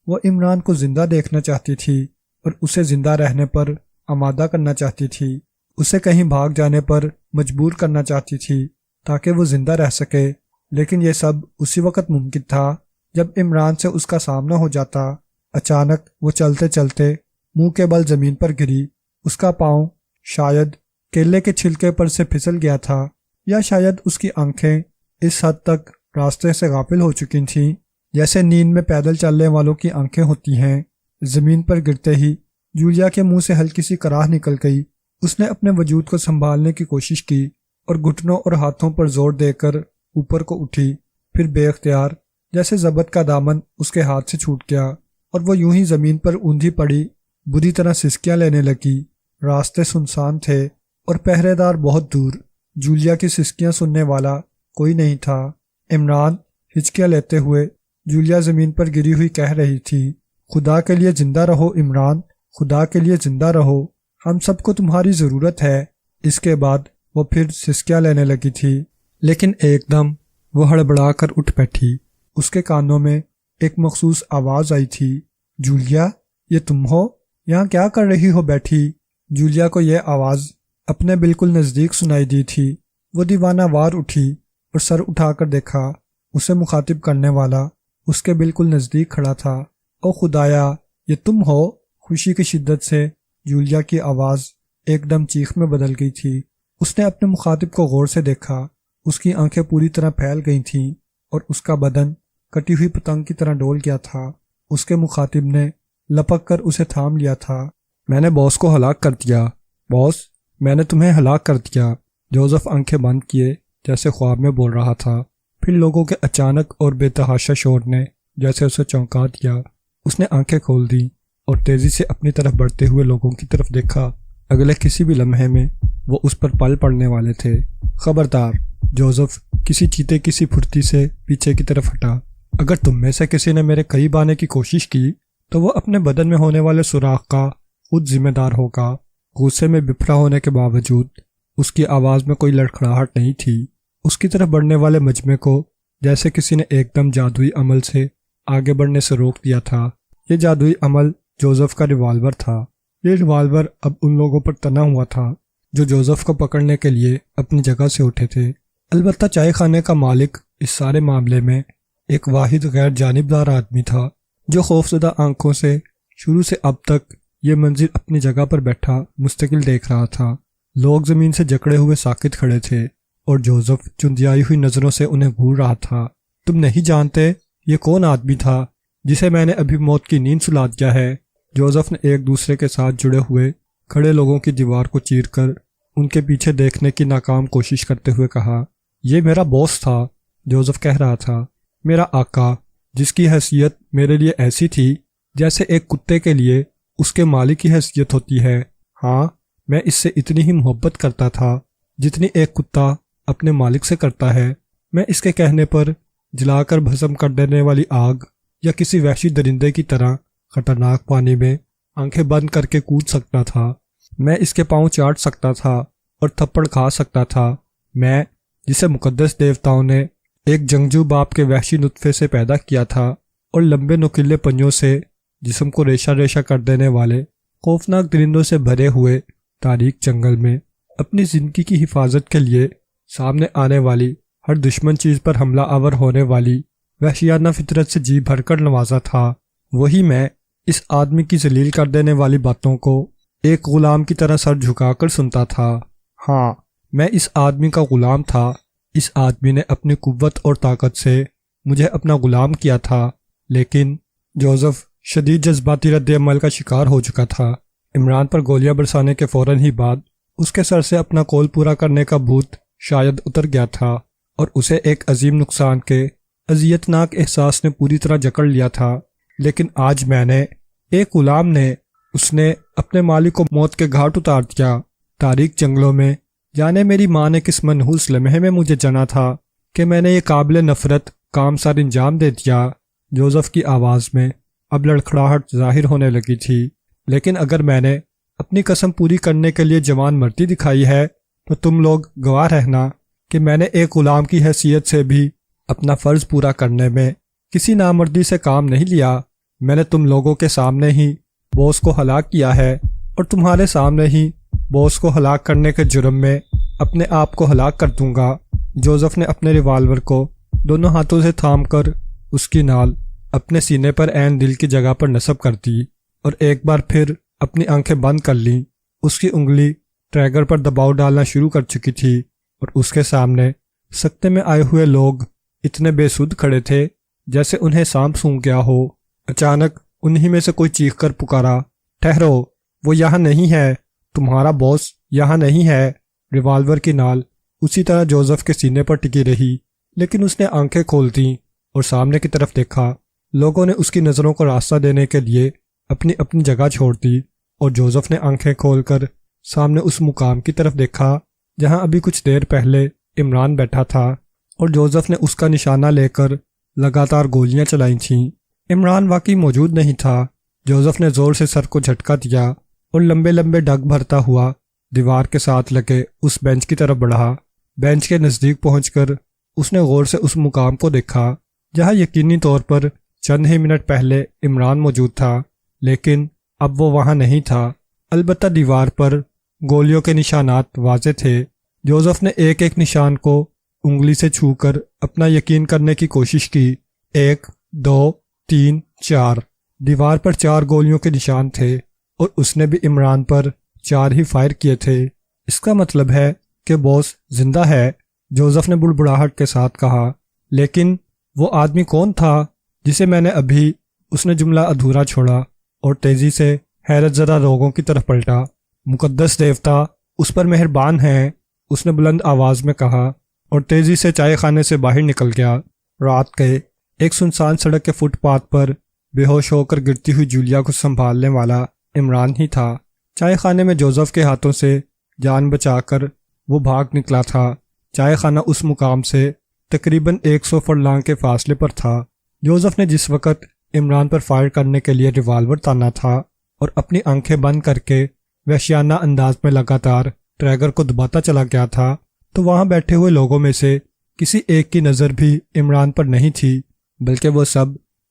وہ عمران کو زندہ دیکھنا چاہتی تھی اور اسے زندہ رہنے پر آمادہ کرنا چاہتی تھی، اسے کہیں بھاگ جانے پر مجبور کرنا چاہتی تھی تاکہ وہ زندہ رہ سکے، لیکن یہ سب اسی وقت ممکن تھا جب عمران سے اس کا سامنا ہو جاتا۔ اچانک وہ چلتے چلتے منہ کے بل زمین پر گری، اس کا پاؤں شاید کیلے کے چھلکے پر سے پھسل گیا تھا، یا شاید اس کی آنکھیں اس حد تک راستے سے غافل ہو چکی تھیں جیسے نیند میں پیدل چلنے والوں کی آنکھیں ہوتی ہیں۔ زمین پر گرتے ہی جولیا کے منہ سے ہلکی سی کراہ نکل گئی۔ اس نے اپنے وجود کو سنبھالنے کی کوشش کی اور گھٹنوں اور ہاتھوں پر زور دے کر اوپر کو اٹھی، پھر بے اختیار جیسے ضبط کا دامن اس کے ہاتھ سے چھوٹ گیا اور وہ یوں ہی زمین پر اوندھی پڑی بری طرح سسکیاں لینے لگی۔ راستے سنسان تھے اور پہرے دار بہت دور، جولیا کی سسکیاں سننے والا کوئی نہیں تھا۔ عمران ہچکیاں لیتے ہوئے جولیا زمین پر گری ہوئی کہہ رہی تھی، خدا کے لیے زندہ رہو عمران، خدا کے لیے زندہ رہو، ہم سب کو تمہاری ضرورت ہے۔ اس کے بعد وہ پھر سسکیاں لینے لگی تھی، لیکن ایک دم وہ ہڑبڑا کر اٹھ بیٹھی۔ اس کے کانوں میں ایک مخصوص آواز آئی تھی، جولیا یہ تم ہو؟ یہاں کیا کر رہی ہو بیٹھی؟ جولیا کو یہ آواز اپنے بالکل نزدیک سنائی دی تھی۔ وہ دیوانہ وار اٹھی اور سر اٹھا کر دیکھا، اسے مخاطب کرنے والا اس کے بالکل نزدیک کھڑا تھا۔ او خدایا یہ تم ہو؟ خوشی کی شدت سے جولیا کی آواز ایک دم چیخ میں بدل گئی تھی۔ اس نے اپنے مخاطب کو غور سے دیکھا، اس کی آنکھیں پوری طرح پھیل گئی تھیں اور اس کا بدن کٹی ہوئی پتنگ کی طرح ڈول گیا تھا۔ اس کے مخاطب نے لپک کر اسے تھام لیا تھا۔ میں نے باس کو ہلاک کر دیا، باس میں نے تمہیں ہلاک کر دیا۔ جوزف آنکھیں بند کیے جیسے خواب میں بول رہا تھا، پھر لوگوں کے اچانک اور بے تحاشا شور نے جیسے اسے چونکا دیا۔ اس نے آنکھیں کھول دیں اور تیزی سے اپنی طرف بڑھتے ہوئے لوگوں کی طرف دیکھا۔ اگلے کسی بھی لمحے میں وہ اس پر پل پڑنے والے تھے۔ خبردار، جوزف کسی چیتے کی سی پھرتی سے پیچھے کی طرف ہٹا۔ اگر تم میں سے کسی نے میرے قریب آنے کی کوشش کی تو وہ اپنے بدن میں ہونے والے سوراخ کا خود ذمہ دار ہوگا۔ غصے میں بپھرا ہونے کے باوجود اس کی آواز میں کوئی لڑکھڑاہٹ نہیں تھی۔ اس کی طرف بڑھنے والے مجمع کو جیسے کسی نے ایک دم جادوئی عمل سے آگے بڑھنے سے روک دیا تھا۔ یہ جادوئی عمل جوزف کا ریوالور تھا۔ یہ ریوالور اب ان لوگوں پر تنا ہوا تھا جو جوزف کو پکڑنے کے لیے اپنی جگہ سے اٹھے تھے۔ البتہ چائے خانے کا مالک اس سارے معاملے میں ایک واحد غیر جانبدار آدمی تھا جو خوفزدہ آنکھوں سے شروع سے اب تک یہ منظر اپنی جگہ پر بیٹھا مستقل دیکھ رہا تھا۔ لوگ زمین سے جکڑے ہوئے ساکت کھڑے تھے اور جوزف چندیائی ہوئی نظروں سے انہیں گھور رہا تھا۔ تم نہیں جانتے یہ کون آدمی تھا جسے میں نے ابھی موت کی نیند سلا دیا ہے؟ جوزف نے ایک دوسرے کے ساتھ جڑے ہوئے کھڑے لوگوں کی دیوار کو چیر کر ان کے پیچھے دیکھنے کی ناکام کوشش کرتے ہوئے کہا۔ یہ میرا باس تھا، جوزف کہہ رہا تھا، میرا آقا، جس کی حیثیت میرے لیے ایسی تھی جیسے ایک کتے کے لیے اس کے مالک کی حیثیت ہوتی ہے۔ ہاں، میں اس سے اتنی ہی محبت کرتا تھا جتنی ایک کتا اپنے مالک سے کرتا ہے۔ میں اس کے کہنے پر جلا کر بھسم کر دینے والی آگ یا کسی وحشی درندے کی طرح خطرناک پانی میں آنکھیں بند کر کے کود سکتا تھا۔ میں اس کے پاؤں چاٹ سکتا تھا اور تھپڑ کھا سکتا تھا۔ میں، جسے مقدس دیوتاؤں نے ایک جنگجو باپ کے وحشی نطفے سے پیدا کیا تھا اور لمبے نوکیلے پنجوں سے جسم کو ریشہ ریشہ کر دینے والے خوفناک درندوں سے بھرے ہوئے تاریک جنگل میں اپنی زندگی کی حفاظت کے لیے سامنے آنے والی ہر دشمن چیز پر حملہ آور ہونے والی وحشیانہ فطرت سے جی بھر کر نوازا تھا، وہی میں اس آدمی کی ذلیل کر دینے والی باتوں کو ایک غلام کی طرح سر جھکا کر سنتا تھا۔ ہاں، میں اس آدمی کا غلام تھا۔ اس آدمی نے اپنی قوت اور طاقت سے مجھے اپنا غلام کیا تھا، لیکن جوزف شدید جذباتی رد عمل کا شکار ہو چکا تھا۔ عمران پر گولیاں برسانے کے فوراً ہی بعد اس کے سر سے اپنا کول پورا کرنے کا بھوت شاید اتر گیا تھا اور اسے ایک عظیم نقصان کے اذیتناک احساس نے پوری طرح جکڑ لیا تھا۔ لیکن آج میں نے، ایک غلام نے، اس نے اپنے مالک کو موت کے گھاٹ اتار دیا۔ تاریک جنگلوں میں جانے میری ماں نے کس منحوس لمحے میں مجھے جنا تھا کہ میں نے یہ قابل نفرت کام سر انجام دے دیا۔ جوزف کی آواز میں اب لڑکھڑاہٹ ظاہر ہونے لگی تھی۔ لیکن اگر میں نے اپنی قسم پوری کرنے کے لیے جوان مرتی دکھائی ہے تو تم لوگ گواہ رہنا کہ میں نے ایک غلام کی حیثیت سے بھی اپنا فرض پورا کرنے میں کسی نامردی سے کام نہیں لیا۔ میں نے تم لوگوں کے سامنے ہی بوس کو ہلاک کیا ہے اور تمہارے سامنے ہی بوس کو ہلاک کرنے کے جرم میں اپنے آپ کو ہلاک کر دوں گا۔ جوزف نے اپنے ریوالور کو دونوں ہاتھوں سے تھام کر اس کی نال اپنے سینے پر عین دل کی جگہ پر نصب کر دی اور ایک بار پھر اپنی آنکھیں بند کر لیں۔ اس کی انگلی ٹریگر پر دباؤ ڈالنا شروع کر چکی تھی اور اس کے سامنے سکتے میں آئے ہوئے لوگ اتنے بے سدھ کھڑے تھے جیسے انہیں سانپ سونگ گیا ہو۔ اچانک انہی میں سے کوئی چیخ کر پکارا، ٹھہرو، وہ یہاں نہیں ہے، تمہارا باس یہاں نہیں ہے۔ ریوالور کی نال اسی طرح جوزف کے سینے پر ٹکی رہی، لیکن اس نے آنکھیں کھول دیں اور سامنے کی طرف دیکھا۔ لوگوں نے اس کی نظروں کو راستہ دینے کے لیے اپنی اپنی جگہ چھوڑ دی اور جوزف نے آنکھیں کھول کر سامنے اس مقام کی طرف دیکھا جہاں ابھی کچھ دیر پہلے عمران بیٹھا تھا، اور جوزف نے اس کا نشانہ لے کر لگاتار گولیاں چلائی تھیں۔ عمران واقعی موجود نہیں تھا۔ جوزف نے زور سے سر کو جھٹکا دیا اور لمبے لمبے ڈگ بھرتا ہوا دیوار کے ساتھ لگے اس بینچ کی طرف بڑھا۔ بینچ کے نزدیک پہنچ کر اس نے غور سے اس مقام کو دیکھا جہاں یقینی طور پر چند ہی منٹ پہلے عمران موجود تھا، لیکن اب وہ وہاں نہیں تھا۔ البتہ دیوار پر گولیوں کے نشانات واضح تھے۔ جوزف نے ایک ایک نشان کو انگلی سے چھو کر اپنا یقین کرنے کی کوشش کی۔ 1 2 3 4 دیوار پر 4 گولیوں کے نشان تھے اور اس نے بھی عمران پر 4 ہی فائر کیے تھے۔ اس کا مطلب ہے کہ باس زندہ ہے، جوزف نے بڑبڑاہٹ کے ساتھ کہا۔ لیکن وہ آدمی کون تھا جسے میں نے ابھی؟ اس نے جملہ ادھورا چھوڑا اور تیزی سے حیرت زدہ لوگوں کی طرف پلٹا۔ مقدس دیوتا اس پر مہربان ہیں، اس نے بلند آواز میں کہا اور تیزی سے چائے خانے سے باہر نکل گیا۔ رات کے ایک سنسان سڑک کے فٹ پاتھ پر بے ہوش ہو کر گرتی ہوئی جولیا کو سنبھالنے والا عمران ہی تھا۔ چائے خانے میں جوزف کے ہاتھوں سے جان بچا کر وہ بھاگ نکلا تھا۔ چائے خانہ اس مقام سے تقریباً 100 فرلانگ کے فاصلے پر تھا۔ جوزف نے جس وقت عمران پر فائر کرنے کے لیے ریوالور تانا تھا اور اپنی آنکھیں بند کر کے وحشیانہ انداز میں لگاتار ٹریگر کو دباتا چلا گیا تھا، تو وہاں بیٹھے ہوئے لوگوں میں سے کسی ایک کی نظر بھی عمران پر نہیں تھی، بلکہ وہ سب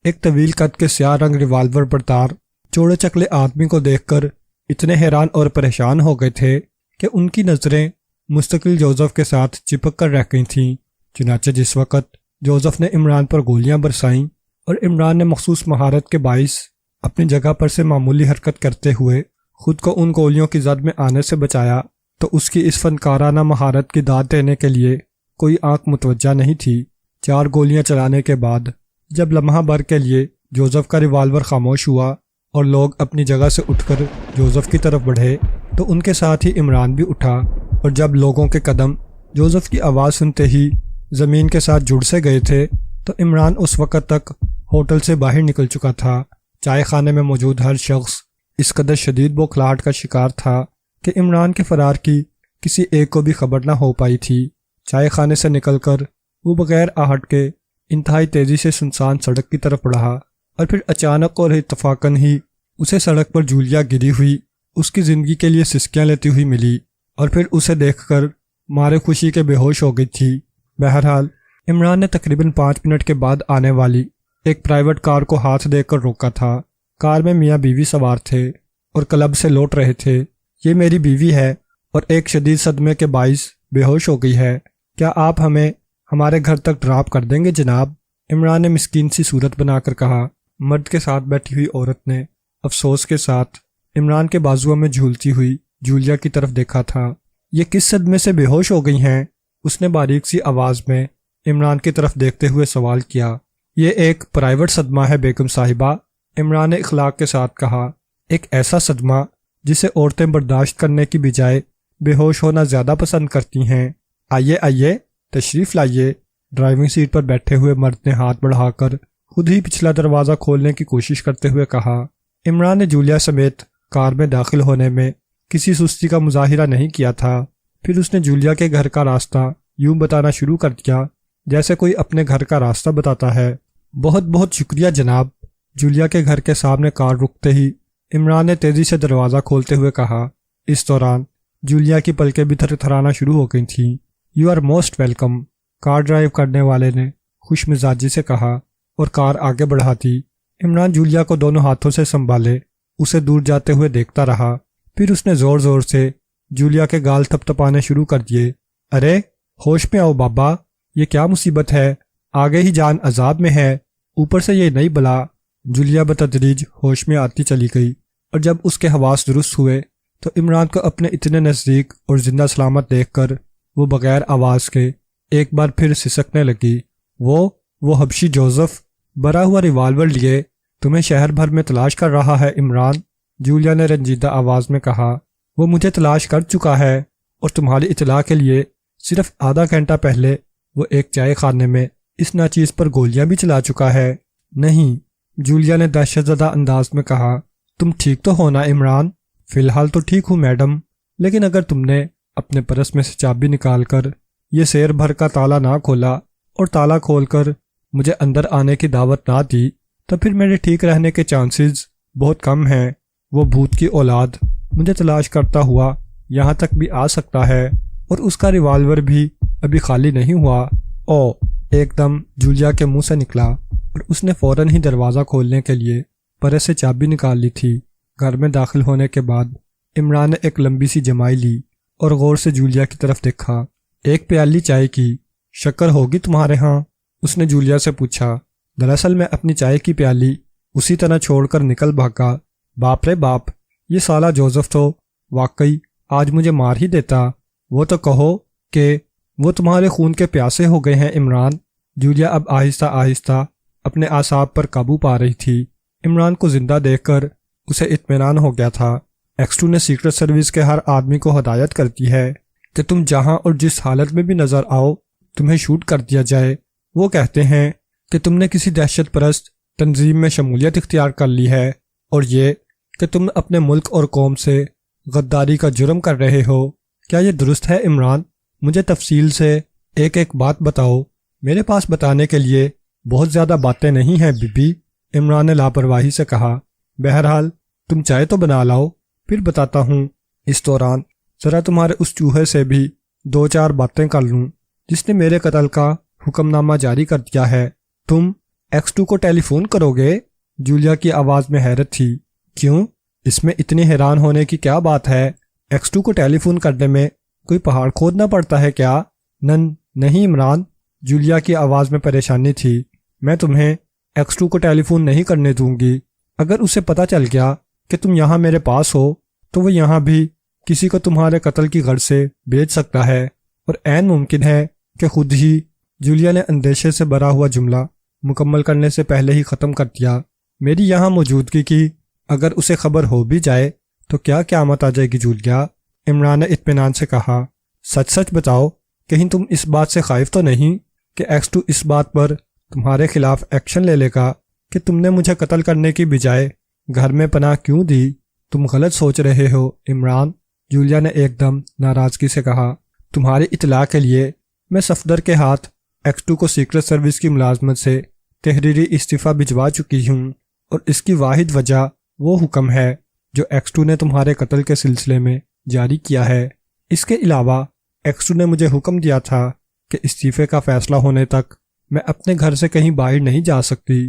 ایک طویل قد کے سیاہ رنگ ریوالور بردار چوڑے چکلے آدمی کو دیکھ کر اتنے حیران اور پریشان ہو گئے تھے کہ ان کی نظریں مستقل جوزف کے ساتھ چپک کر رہ گئی تھیں۔ چنانچہ جس وقت جوزف نے عمران پر گولیاں برسائیں اور عمران نے مخصوص مہارت کے باعث اپنی جگہ پر سے معمولی حرکت کرتے ہوئے خود کو ان گولیوں کی زد میں آنے سے بچایا، تو اس کی اس فنکارانہ مہارت کی داد دینے کے لیے کوئی آنکھ متوجہ نہیں تھی۔ 4 گولیاں چلانے کے بعد جب لمحہ بھر کے لیے جوزف کا ریوالور خاموش ہوا اور لوگ اپنی جگہ سے اٹھ کر جوزف کی طرف بڑھے تو ان کے ساتھ ہی عمران بھی اٹھا، اور جب لوگوں کے قدم جوزف کی آواز سنتے ہی زمین کے ساتھ جڑ سے گئے تھے تو عمران اس وقت تک ہوٹل سے باہر نکل چکا تھا۔ چائے خانے میں موجود ہر شخص اس قدر شدید بوکھلاہٹ کا شکار تھا کہ عمران کے فرار کی کسی ایک کو بھی خبر نہ ہو پائی تھی۔ چائے خانے سے نکل کر وہ بغیر آہٹ کے انتہائی تیزی سے سنسان سڑک کی طرف بڑھا، اور پھر اچانک اور اتفاقاً ہی اسے سڑک پر جولیا گری ہوئی اس کی زندگی کے لیے سسکیاں لیتی ہوئی ملی، اور پھر اسے دیکھ کر مارے خوشی کے بے ہوش ہو گئی تھی۔ بہرحال عمران نے تقریباً 5 منٹ کے بعد آنے والی ایک پرائیویٹ کار کو ہاتھ دے کر روکا تھا۔ کار میں میاں بیوی سوار تھے اور کلب سے لوٹ رہے تھے۔ یہ میری بیوی ہے اور ایک شدید صدمے کے باعث بے ہوش ہو گئی ہے، کیا آپ ہمیں ہمارے گھر تک ڈراپ کر دیں گے جناب؟ عمران نے مسکین سی صورت بنا کر کہا۔ مرد کے ساتھ بیٹھی ہوئی عورت نے افسوس کے ساتھ عمران کے بازوؤں میں جھولتی ہوئی جولیا کی طرف دیکھا تھا۔ یہ کس صدمے سے بے ہوش ہو گئی ہیں؟ اس نے باریک سی آواز میں عمران کی طرف دیکھتے ہوئے سوال کیا۔ یہ ایک پرائیویٹ صدمہ ہے بیگم صاحبہ، عمران نے اخلاق کے ساتھ کہا، ایک ایسا صدمہ جسے عورتیں برداشت کرنے کی بجائے بے ہوش ہونا زیادہ پسند کرتی ہیں۔ آئیے آئیے، تشریف لائیے۔ ڈرائیونگ سیٹ پر بیٹھے ہوئے مرد نے ہاتھ بڑھا کر خود ہی پچھلا دروازہ کھولنے کی کوشش کرتے ہوئے کہا۔ عمران نے جولیا سمیت کار میں داخل ہونے میں کسی سستی کا مظاہرہ نہیں کیا تھا۔ پھر اس نے جولیا کے گھر کا راستہ یوں بتانا شروع کر دیا جیسے کوئی اپنے گھر کا راستہ بتاتا ہے۔ بہت بہت شکریہ جناب۔ جولیا کے گھر کے سامنے کار رکتے ہی عمران نے تیزی سے دروازہ کھولتے ہوئے کہا۔ اس دوران جولیا کی پلکیں بھی تھر تھرانا شروع ہو گئی تھیں۔ You are most welcome, car drive کرنے والے نے خوش مزاجی سے کہا اور کار آگے بڑھاتی عمران جولیا کو دونوں ہاتھوں سے سنبھالے اسے دور جاتے ہوئے دیکھتا رہا۔ پھر اس نے زور زور سے جولیا کے گال تھپ تھپانے شروع کر دیے۔ ارے ہوش میں آؤ بابا، یہ کیا مصیبت ہے؟ آگے ہی جان عذاب میں ہے، اوپر سے یہ نئی بلا۔ جولیا بتدریج ہوش میں آتی چلی گئی، اور جب اس کے حواس درست ہوئے تو عمران کو اپنے اتنے نزدیک اور زندہ سلامت دیکھ کر وہ بغیر آواز کے ایک بار پھر سسکنے لگی۔ وہ حبشی جوزف بھرا ہوا ریوالور لیے تمہیں شہر بھر میں تلاش کر رہا ہے عمران، جولیا نے رنجیدہ آواز میں کہا۔ وہ مجھے تلاش کر چکا ہے، اور تمہاری اطلاع کے لیے صرف آدھا گھنٹہ پہلے وہ ایک چائے خانے میں اس ناچیز پر گولیاں بھی چلا چکا ہے۔ نہیں، جولیا نے دہشت زدہ انداز میں کہا۔ تم ٹھیک تو ہو نا عمران؟ فی الحال تو ٹھیک ہوں میڈم، لیکن اگر تم نے اپنے پرس میں سے چابی نکال کر یہ سیر بھر کا تالا نہ کھولا اور تالا کھول کر مجھے اندر آنے کی دعوت نہ دی تو پھر میرے ٹھیک رہنے کے چانسز بہت کم ہیں۔ وہ بھوت کی اولاد مجھے تلاش کرتا ہوا یہاں تک بھی آ سکتا ہے، اور اس کا ریوالور بھی ابھی خالی نہیں ہوا۔ او، ایک دم جولیا کے منہ سے نکلا، اور اس نے فوراً ہی دروازہ کھولنے کے لیے پرس سے چابی نکال لی تھی۔ گھر میں داخل ہونے کے بعد عمران نے ایک لمبی سی جمائی لی اور غور سے جولیا کی طرف دیکھا۔ ایک پیالی چائے کی شکر ہوگی تمہارے ہاں؟ اس نے جولیا سے پوچھا۔ دراصل میں اپنی چائے کی پیالی اسی طرح چھوڑ کر نکل بھاگا۔ باپ رے باپ، یہ سالہ جوزف تو واقعی آج مجھے مار ہی دیتا۔ وہ تو کہو کہ وہ تمہارے خون کے پیاسے ہو گئے ہیں عمران۔ جولیا اب آہستہ آہستہ اپنے اعصاب پر قابو پا رہی تھی۔ عمران کو زندہ دیکھ کر اسے اطمینان ہو گیا تھا۔ ایکس 2 نے سیکرٹ سروس کے ہر آدمی کو ہدایت کرتی ہے کہ تم جہاں اور جس حالت میں بھی نظر آؤ تمہیں شوٹ کر دیا جائے۔ وہ کہتے ہیں کہ تم نے کسی دہشت پرست تنظیم میں شمولیت اختیار کر لی ہے، اور یہ کہ تم اپنے ملک اور قوم سے غداری کا جرم کر رہے ہو۔ کیا یہ درست ہے عمران؟ مجھے تفصیل سے ایک ایک بات بتاؤ۔ میرے پاس بتانے کے لیے بہت زیادہ باتیں نہیں ہیں بی بی، عمران نے لاپرواہی سے کہا۔ بہرحال تم چائے تو بنا لاؤ، پھر بتاتا ہوں۔ اس دوران ذرا تمہارے اس چوہے سے بھی 2-4 باتیں کر لوں جس نے میرے قتل کا حکم نامہ جاری کر دیا ہے۔ تم ایکس 2 کو ٹیلی فون کرو گے؟ جولیا کی آواز میں حیرت تھی۔ کیوں؟ اس میں اتنی حیران ہونے کی کیا بات ہے؟ ایکس 2 کو ٹیلی فون کرنے میں کوئی پہاڑ کھودنا پڑتا ہے کیا؟ نہیں عمران، جولیا کی آواز میں پریشانی تھی۔ میں تمہیں ایکس 2 کو ٹیلی فون نہیں کرنے دوں گی۔ اگر اسے پتہ چل گیا کہ تم یہاں میرے پاس ہو تو وہ یہاں بھی کسی کو تمہارے قتل کی غرض سے بھیج سکتا ہے، اور عین ممکن ہے کہ خود ہی۔ جولیا نے اندیشے سے بھرا ہوا جملہ مکمل کرنے سے پہلے ہی ختم کر دیا۔ میری یہاں موجودگی کی اگر اسے خبر ہو بھی جائے تو کیا قیامت آ جائے گی جولیا؟ عمران نے اطمینان سے کہا۔ سچ سچ بتاؤ، کہیں تم اس بات سے خائف تو نہیں کہ ایکس2 اس بات پر تمہارے خلاف ایکشن لے لے گا کہ تم نے مجھے قتل کرنے کی بجائے گھر میں پناہ کیوں دی؟ تم غلط سوچ رہے ہو عمران، جولیا نے ایک دم ناراضگی سے کہا۔ تمہاری اطلاع کے لیے میں صفدر کے ہاتھ ایکس2 کو سیکرٹ سروس کی ملازمت سے تحریری استعفیٰ بھجوا چکی ہوں، اور اس کی واحد وجہ وہ حکم ہے جو ایکس2 نے تمہارے قتل کے سلسلے میں جاری کیا ہے۔ اس کے علاوہ ایکس2 نے مجھے حکم دیا تھا کہ استعفے کا فیصلہ ہونے تک میں اپنے گھر سے کہیں باہر نہیں جا سکتی،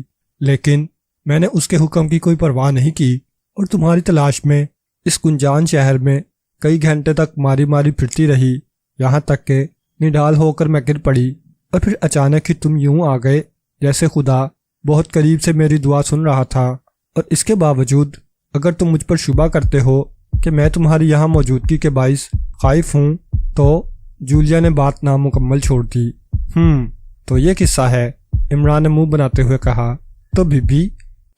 لیکن میں نے اس کے حکم کی کوئی پرواہ نہیں کی اور تمہاری تلاش میں اس گنجان شہر میں کئی گھنٹے تک ماری ماری پھرتی رہی، یہاں تک کہ نڈال ہو کر میں گر پڑی، اور پھر اچانک ہی تم یوں آ گئے جیسے خدا بہت قریب سے میری دعا سن رہا تھا۔ اور اس کے باوجود اگر تم مجھ پر شبہ کرتے ہو کہ میں تمہاری یہاں موجودگی کے باعث خائف ہوں تو… جولیا نے بات نامکمل چھوڑ دی۔ تو یہ قصہ ہے، عمران نے منہ بناتے ہوئے کہا۔ تو بی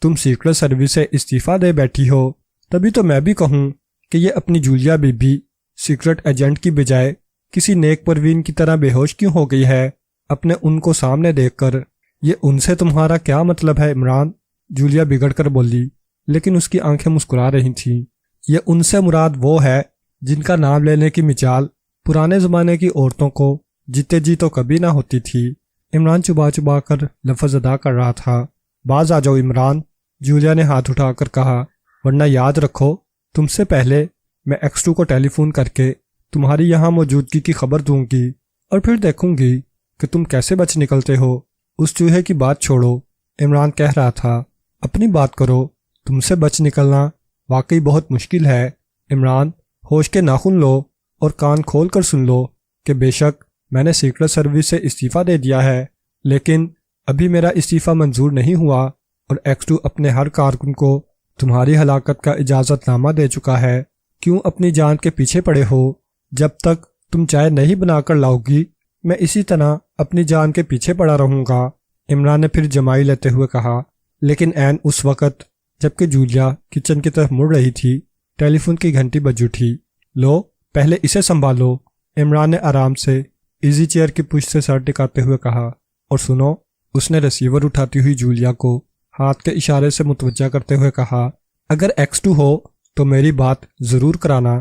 تم سیکرٹ سروس سے استعفیٰ دے بیٹھی ہو، تبھی تو میں بھی کہوں کہ یہ اپنی جولیا بی سیکرٹ ایجنٹ کی بجائے کسی نیک پروین کی طرح بے ہوش کیوں ہو گئی ہے اپنے ان کو سامنے دیکھ کر؟ یہ ان سے تمہارا کیا مطلب ہے عمران؟ جولیا بگڑ کر بولی، لیکن اس کی آنکھیں مسکرا رہی تھیں۔ یہ ان سے مراد وہ ہے جن کا نام لینے کی مجال پرانے زمانے کی عورتوں کو جیتے جی تو کبھی نہ ہوتی تھی۔ عمران چبا چبا کر لفظ ادا کر رہا تھا۔ باز آ جاؤ عمران، جولیا نے ہاتھ اٹھا کر کہا، ورنہ یاد رکھو تم سے پہلے میں ایکس2 کو ٹیلی فون کر کے تمہاری یہاں موجودگی کی خبر دوں گی، اور پھر دیکھوں گی کہ تم کیسے بچ نکلتے ہو۔ اس چوہے کی بات چھوڑو، عمران کہہ رہا تھا، اپنی بات کرو۔ تم سے بچ نکلنا واقعی بہت مشکل ہے عمران۔ ہوش کے ناخن لو اور کان کھول کر سن لو کہ بے شک میں نے سیکرٹ سروس سے استعفیٰ دے دیا ہے، لیکن ابھی میرا استعفیٰ منظور نہیں ہوا، اور ایکس2 اپنے ہر کارکن کو تمہاری ہلاکت کا اجازت نامہ دے چکا ہے۔ کیوں اپنی جان کے پیچھے پڑے ہو؟ جب تک تم چائے نہیں بنا کر لاؤ گی میں اسی طرح اپنی جان کے پیچھے پڑا رہوں گا، عمران نے پھر جمائی لیتے ہوئے کہا۔ لیکن عین اس وقت جبکہ جولیا کچن کی طرف مڑ رہی تھی، ٹیلی فون کی گھنٹی بج اٹھی۔ لو پہلے اسے سنبھالو، عمران نے آرام سے ایزی چیئر کی پشت سے سر ٹکاتے ہوئے کہا۔ اور سنو، اس نے ریسیور اٹھاتی ہوئی جولیا کو ہاتھ کے اشارے سے متوجہ کرتے ہوئے کہا، اگر ایکس2 ہو تو میری بات ضرور کرانا۔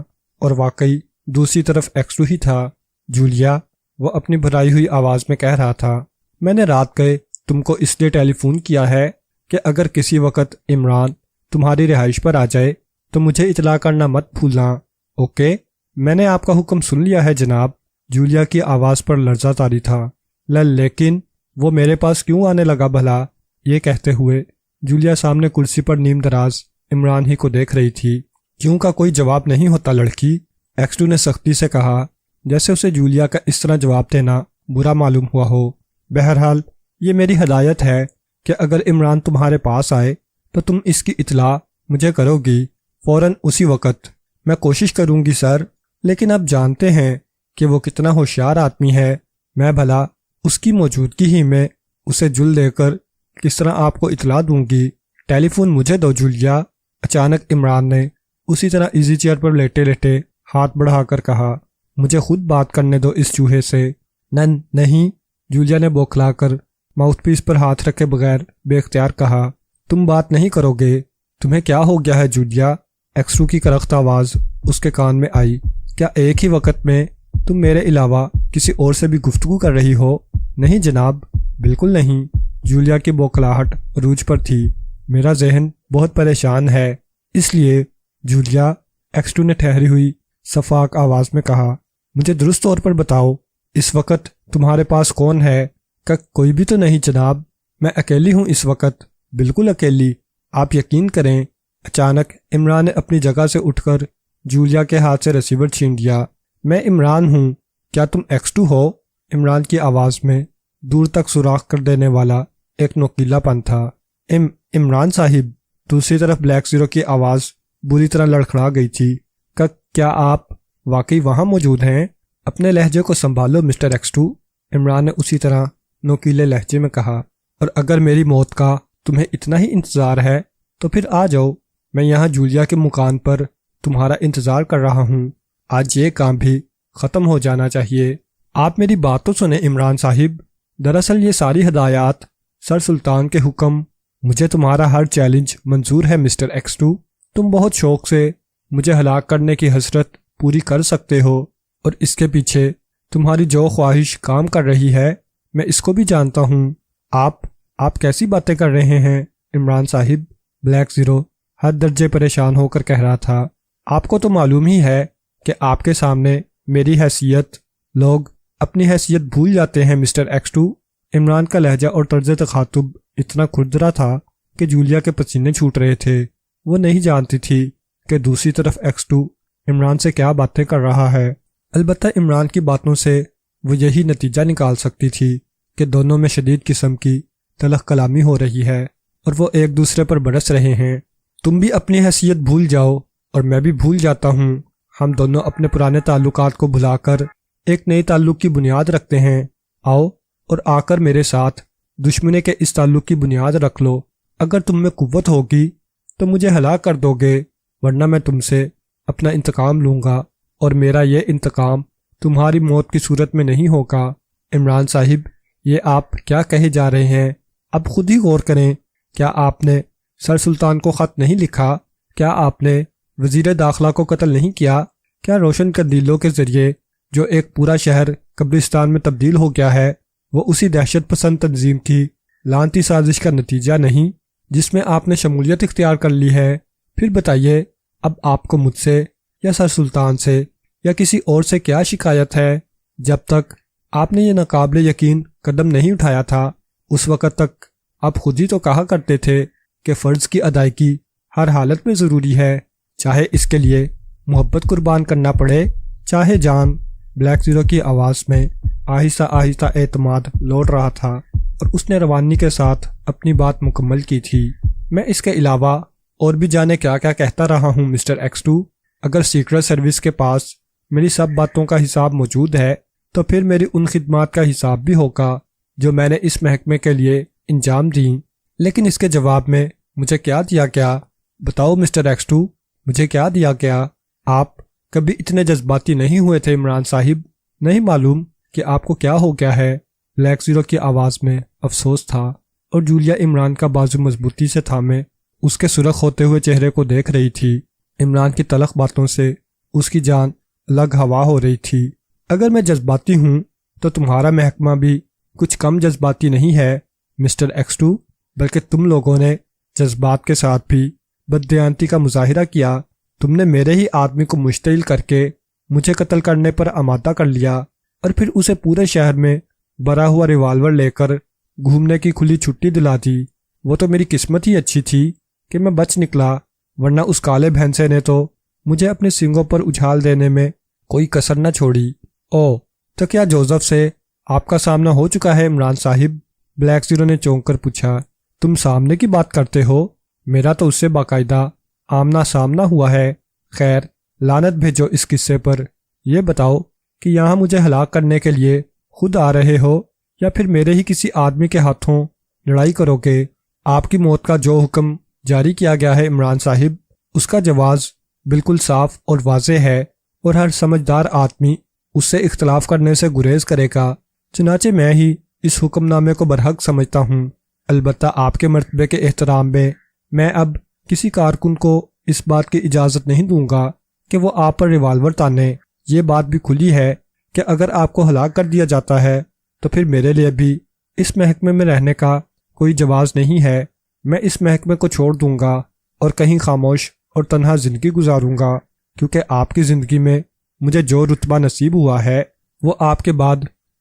اور واقعی دوسری طرف ایکس2 ہی تھا۔ جولیا، وہ اپنی بھرائی ہوئی آواز میں کہہ رہا تھا، میں نے رات گئے تم کو اس لیے ٹیلی فون کیا ہے کہ اگر کسی وقت عمران تمہاری رہائش پر آ جائے تو مجھے اطلاع کرنا مت بھولنا، اوکے؟ میں نے آپ کا حکم سن لیا ہے جناب۔ جولیا کی آواز پر لرزہ طاری تھا۔ لیکن وہ میرے پاس کیوں آنے لگا بھلا؟ یہ کہتے ہوئے جولیا سامنے کرسی پر نیم دراز عمران ہی کو دیکھ رہی تھی۔ کیوں کا کوئی جواب نہیں ہوتا لڑکی، ایکس2 نے سختی سے کہا، جیسے اسے جولیا کا اس طرح جواب دینا برا معلوم ہوا ہو۔ بہرحال یہ میری ہدایت ہے کہ اگر عمران تمہارے پاس آئے تو تم اس کی اطلاع مجھے کرو گی فوراً اسی وقت۔ میں کوشش کروں گی سر، لیکن آپ جانتے ہیں کہ وہ کتنا ہوشیار آدمی ہے، میں بھلا اس کی موجودگی ہی میں اسے جل دے کر کس طرح آپ کو اطلاع دوں گی؟ ٹیلی فون مجھے دو جولیا، اچانک عمران نے اسی طرح ایزی چیئر پر لیٹے لیٹے ہاتھ بڑھا کر کہا۔ مجھے خود بات کرنے دو اس چوہے سے۔ نہیں، جولیا نے بوکھلا کر ماؤتھ پیس پر ہاتھ رکھے بغیر بے اختیار کہا، تم بات نہیں کرو گے؟ تمہیں کیا ہو گیا ہے جولیا؟ ایکس2 کی کرخت آواز اس کے کان میں آئی۔ کیا ایک ہی وقت میں تم میرے علاوہ کسی اور سے بھی گفتگو کر رہی ہو؟ نہیں جناب، بالکل نہیں۔ جولیا کی بوکھلاہٹ عروج پر تھی۔ میرا ذہن بہت پریشان ہے، اس لیے جولیا، ایکس2 نے ٹھہری ہوئی شفاق آواز میں کہا، مجھے درست طور پر بتاؤ اس وقت تمہارے پاس کون ہے؟ کوئی بھی تو نہیں جناب، میں اکیلی ہوں اس وقت، بالکل اکیلی، آپ یقین کریں۔ اچانک عمران نے اپنی جگہ سے اٹھ کر جولیا کے ہاتھ سے ریسیور چھین لیا۔ میں عمران ہوں، کیا تم ایکس2 ہو؟ عمران کی آواز میں دور تک سوراخ کر دینے والا ایک نوکیلا پن تھا۔ عمران صاحب، دوسری طرف بلیک زیرو کی آواز بری طرح لڑکھڑا گئی تھی۔ کیا آپ واقعی وہاں موجود ہیں؟ اپنے لہجے کو سنبھالو مسٹر ایکس2، عمران نے اسی طرح نوکیلے لہجے میں کہا۔ اور اگر میری موت کا تمہیں اتنا ہی انتظار ہے تو پھر آ جاؤ، میں یہاں جولیا کے مکان پر تمہارا انتظار کر رہا ہوں۔ آج یہ کام بھی ختم ہو جانا چاہیے۔ آپ میری بات تو سنیں عمران صاحب، دراصل یہ ساری ہدایات سر سلطان کے حکم، مجھے تمہارا ہر چیلنج منظور ہے مسٹر X2۔ تم بہت شوق سے مجھے ہلاک کرنے کی حسرت پوری کر سکتے ہو، اور اس کے پیچھے تمہاری جو خواہش کام کر رہی ہے میں اس کو بھی جانتا ہوں۔ آپ کیسی باتیں کر رہے ہیں عمران صاحب؟ بلیک زیرو ہر درجے پریشان ہو کر کہہ رہا تھا۔ آپ کو تو معلوم ہی ہے کہ آپ کے سامنے میری حیثیت، لوگ اپنی حیثیت بھول جاتے ہیں مسٹر X2۔ عمران کا لہجہ اور طرز تخاطب اتنا کھردرا تھا کہ جولیا کے پسینے چھوٹ رہے تھے۔ وہ نہیں جانتی تھی کہ دوسری طرف X2 عمران سے کیا باتیں کر رہا ہے، البتہ عمران کی باتوں سے وہ یہی نتیجہ نکال سکتی تھی کہ دونوں میں شدید قسم کی تلخ کلامی ہو رہی ہے اور وہ ایک دوسرے پر برس رہے ہیں۔ تم بھی اپنی حیثیت بھول جاؤ اور میں بھی بھول جاتا ہوں، ہم دونوں اپنے پرانے تعلقات کو بھلا کر ایک نئی تعلق کی بنیاد رکھتے ہیں۔ آؤ اور آ کر میرے ساتھ دشمنی کے اس تعلق کی بنیاد رکھ لو۔ اگر تم میں قوت ہوگی تو مجھے ہلاک کر دو گے، ورنہ میں تم سے اپنا انتقام لوں گا، اور میرا یہ انتقام تمہاری موت کی صورت میں نہیں ہوگا۔ عمران صاحب، یہ آپ کیا کہے جا رہے ہیں؟ اب خود ہی غور کریں۔ کیا آپ نے سر سلطان کو خط نہیں لکھا؟ کیا آپ نے وزیر داخلہ کو قتل نہیں کیا؟ کیا روشن قندیلوں کے ذریعے جو ایک پورا شہر قبرستان میں تبدیل ہو گیا ہے وہ اسی دہشت پسند تنظیم کی لعنتی سازش کا نتیجہ نہیں جس میں آپ نے شمولیت اختیار کر لی ہے؟ پھر بتائیے، اب آپ کو مجھ سے یا سر سلطان سے یا کسی اور سے کیا شکایت ہے؟ جب تک آپ نے یہ ناقابل یقین قدم نہیں اٹھایا تھا اس وقت تک آپ خود ہی تو کہا کرتے تھے کہ فرض کی ادائیگی ہر حالت میں ضروری ہے، چاہے اس کے لیے محبت قربان کرنا پڑے، چاہے جان۔ بلیک زیرو کی آواز میں آہستہ آہستہ اعتماد لوٹ رہا تھا اور اس نے روانی کے ساتھ اپنی بات مکمل کی تھی۔ میں اس کے علاوہ اور بھی جانے کیا کیا کہتا رہا ہوں مسٹر X2۔ اگر سیکرٹ سروس کے پاس میری سب باتوں کا حساب موجود ہے تو پھر میری ان خدمات کا حساب بھی ہوگا جو میں نے اس محکمے کے لیے انجام دیں۔ لیکن اس کے جواب میں مجھے کیا دیا گیا؟ بتاؤ مسٹر X2، مجھے کیا دیا گیا؟ آپ کبھی اتنے جذباتی نہیں ہوئے تھے عمران صاحب، نہیں معلوم کہ آپ کو کیا ہو گیا ہے۔ بلیک زیرو کی آواز میں افسوس تھا اور جولیا عمران کا بازو مضبوطی سے تھامے اس کے سرخ ہوتے ہوئے چہرے کو دیکھ رہی تھی۔ عمران کی تلخ باتوں سے اس کی جان الگ ہوا ہو رہی تھی۔ اگر میں جذباتی ہوں تو تمہارا محکمہ بھی کچھ کم جذباتی نہیں ہے مسٹر X2، بلکہ تم لوگوں نے جذبات کے ساتھ بھی بددیانتی کا مظاہرہ کیا۔ تم نے میرے ہی آدمی کو مشتعل کر کے مجھے قتل کرنے پر آمادہ کر لیا اور پھر اسے پورے شہر میں بھرا ہوا ریوالور لے کر گھومنے کی کھلی چھٹی دلا دی۔ وہ تو میری قسمت ہی اچھی تھی کہ میں بچ نکلا، ورنہ اس کالے بھینسے نے تو مجھے اپنے سینگوں پر اچھال دینے میں کوئی کسر نہ چھوڑی۔ او تو کیا جوزف سے آپ کا سامنا ہو چکا ہے عمران صاحب؟ بلیک زیرو نے چونک کر پوچھا۔ تم سامنے کی بات کرتے ہو؟ میرا تو اس سے باقاعدہ آمنا سامنا ہوا ہے۔ خیر، لعنت بھیجو اس قصے پر۔ یہ بتاؤ کہ یہاں مجھے ہلاک کرنے کے لیے خود آ رہے ہو یا پھر میرے ہی کسی آدمی کے ہاتھوں لڑائی کرو گے؟ آپ کی موت کا جو حکم جاری کیا گیا ہے عمران صاحب، اس کا جواز بالکل صاف اور واضح ہے اور ہر سمجھدار آدمی اس سے اختلاف کرنے سے گریز کرے گا۔ چنانچہ میں ہی اس حکم نامے کو برحق سمجھتا ہوں۔ البتہ آپ کے مرتبے کے احترام میں اب کسی کارکن کو اس بات کی اجازت نہیں دوں گا کہ وہ آپ پر ریوالور تانے۔ یہ بات بھی کھلی ہے کہ اگر آپ کو ہلاک کر دیا جاتا ہے تو پھر میرے لیے بھی اس محکمے میں رہنے کا کوئی جواز نہیں ہے۔ میں اس محکمے کو چھوڑ دوں گا اور کہیں خاموش اور تنہا زندگی گزاروں گا، کیونکہ آپ کی زندگی میں مجھے جو رتبہ نصیب ہوا ہے وہ آپ کے بعد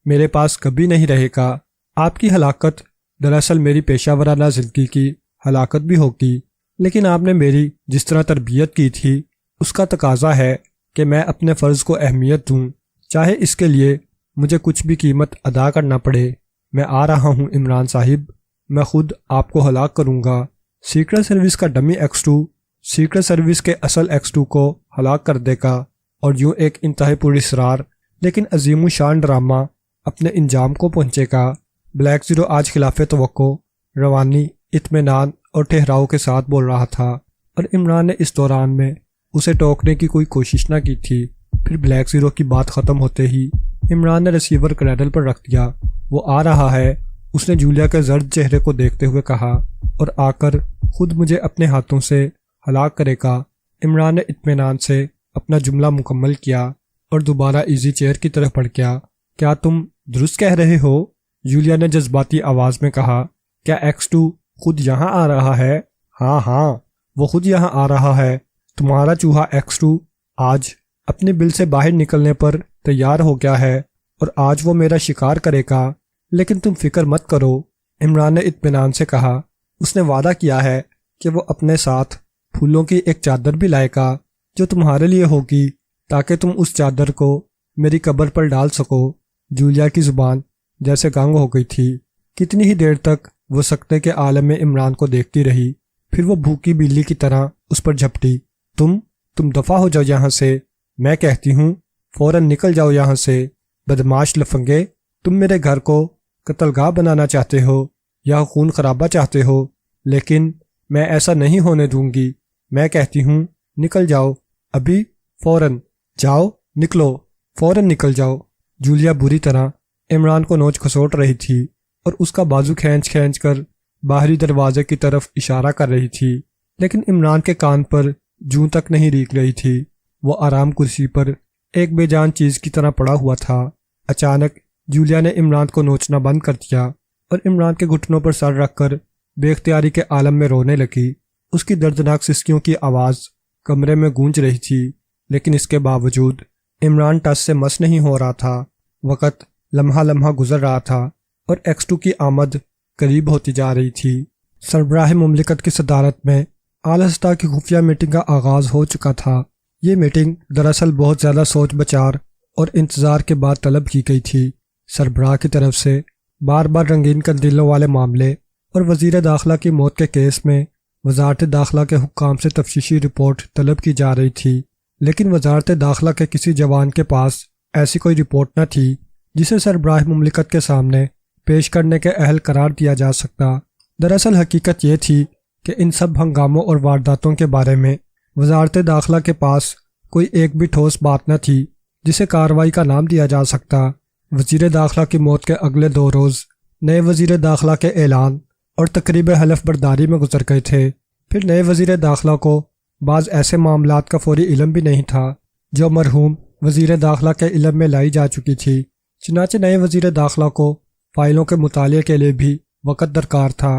میرے پاس کبھی نہیں رہے گا۔ آپ کی ہلاکت دراصل میری پیشہ ورانہ زندگی کی ہلاکت بھی ہوگی، لیکن آپ نے میری جس طرح تربیت کی تھی اس کا تقاضا ہے کہ میں اپنے فرض کو اہمیت دوں، چاہے اس کے لیے مجھے کچھ بھی قیمت ادا کرنا پڑے۔ میں آ رہا ہوں عمران صاحب، میں خود آپ کو ہلاک کروں گا۔ سیکرٹ سروس کا ڈمی X2 سیکرٹ سروس کے اصل X2 کو ہلاک کر دے گا، اور یوں ایک انتہائی پراسرار لیکن عظیم الشان ڈرامہ اپنے انجام کو پہنچے گا۔ بلیک زیرو آج خلاف توقع روانی، اطمینان اور ٹھہراؤ کے ساتھ بول رہا تھا، اور عمران نے اس دوران میں اسے ٹوکنے کی کوئی کوشش نہ کی تھی۔ پھر بلیک زیرو کی بات ختم ہوتے ہی عمران نے ریسیور کریڈل پر رکھ دیا۔ وہ آ رہا ہے، اس نے جولیا کے زرد چہرے کو دیکھتے ہوئے کہا، اور آ کر خود مجھے اپنے ہاتھوں سے ہلاک کرے گا۔ عمران نے اطمینان سے اپنا جملہ مکمل کیا اور دوبارہ ایزی چیئر کی طرف بڑھ گیا۔ کیا تم درست کہہ رہے ہو؟ جولیا نے جذباتی آواز میں کہا۔ کیا X2 خود یہاں آ رہا ہے؟ ہاں، وہ خود یہاں آ رہا ہے۔ تمہارا چوہا X2 آج اپنی بل سے باہر نکلنے پر تیار ہو گیا ہے اور آج وہ میرا شکار کرے گا، لیکن تم فکر مت کرو، عمران نے اطمینان سے کہا۔ اس نے وعدہ کیا ہے کہ وہ اپنے ساتھ پھولوں کی ایک چادر بھی لائے گا جو تمہارے لیے ہوگی تاکہ تم اس چادر کو میری قبر پر ڈال سکو۔ جولیا کی زبان جیسے گنگ ہو گئی تھی۔ کتنی ہی دیر تک وہ سکتے کے عالم میں عمران کو دیکھتی رہی، پھر وہ بھوکی بلی کی طرح اس پر جھپٹی۔ تم دفع ہو جاؤ یہاں سے، میں کہتی ہوں، فوراً نکل جاؤ یہاں سے، بدمعاش لفنگے۔ تم میرے گھر کو قتل گاہ بنانا چاہتے ہو یا خون خرابہ چاہتے ہو، لیکن میں ایسا نہیں ہونے دوں گی۔ میں کہتی ہوں نکل جاؤ، ابھی، فوراً جاؤ، نکلو، فوراً نکل جاؤ۔ جولیا بری طرح عمران کو نوچ کھسوٹ رہی تھی اور اس کا بازو کھینچ کر باہری دروازے کی طرف اشارہ کر رہی تھی، لیکن عمران کے کان پر جوں تک نہیں ریگ رہی تھی۔ وہ آرام کرسی پر ایک بے جان چیز کی طرح پڑا ہوا تھا۔ اچانک جولیا نے عمران کو نوچنا بند کر دیا اور عمران کے گھٹنوں پر سر رکھ کر بے اختیاری کے عالم میں رونے لگی۔ اس کی دردناک سسکیوں کی آواز کمرے میں گونج رہی تھی، لیکن اس کے باوجود عمران ٹس سے مس نہیں ہو رہا تھا۔ وقت لمحہ لمحہ گزر رہا تھا اور X2 کی آمد قریب ہوتی جا رہی تھی۔ سربراہ مملکت کی صدارت میں اعلیٰ سطح کی خفیہ میٹنگ کا آغاز ہو چکا تھا۔ یہ میٹنگ دراصل بہت زیادہ سوچ بچار اور انتظار کے بعد طلب کی گئی تھی۔ سربراہ کی طرف سے بار بار رنگین قندیلوں والے معاملے اور وزیر داخلہ کی موت کے کیس میں وزارت داخلہ کے حکام سے تفتیشی رپورٹ طلب کی جا رہی تھی، لیکن وزارت داخلہ کے کسی جوان کے پاس ایسی کوئی رپورٹ نہ تھی جسے سربراہ مملکت کے سامنے پیش کرنے کے اہل قرار دیا جا سکتا۔ دراصل حقیقت یہ تھی کہ ان سب ہنگاموں اور وارداتوں کے بارے میں وزارت داخلہ کے پاس کوئی ایک بھی ٹھوس بات نہ تھی جسے کارروائی کا نام دیا جا سکتا۔ وزیر داخلہ کی موت کے اگلے 2 روز نئے وزیر داخلہ کے اعلان اور تقریب حلف برداری میں گزر گئے تھے۔ پھر نئے وزیر داخلہ کو بعض ایسے معاملات کا فوری علم بھی نہیں تھا جو مرحوم وزیر داخلہ کے علم میں لائی جا چکی تھی۔ چنانچہ نئے وزیر داخلہ کو فائلوں کے مطالعے کے لیے بھی وقت درکار تھا۔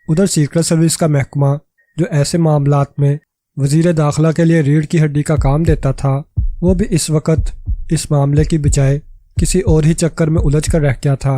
ادھر سیکرٹ سروس کا محکمہ جو ایسے معاملات میں وزیر داخلہ کے لیے ریڑھ کی ہڈی کا کام دیتا تھا، وہ بھی اس وقت اس معاملے کی بجائے کسی اور ہی چکر میں الجھ کر رہ گیا تھا۔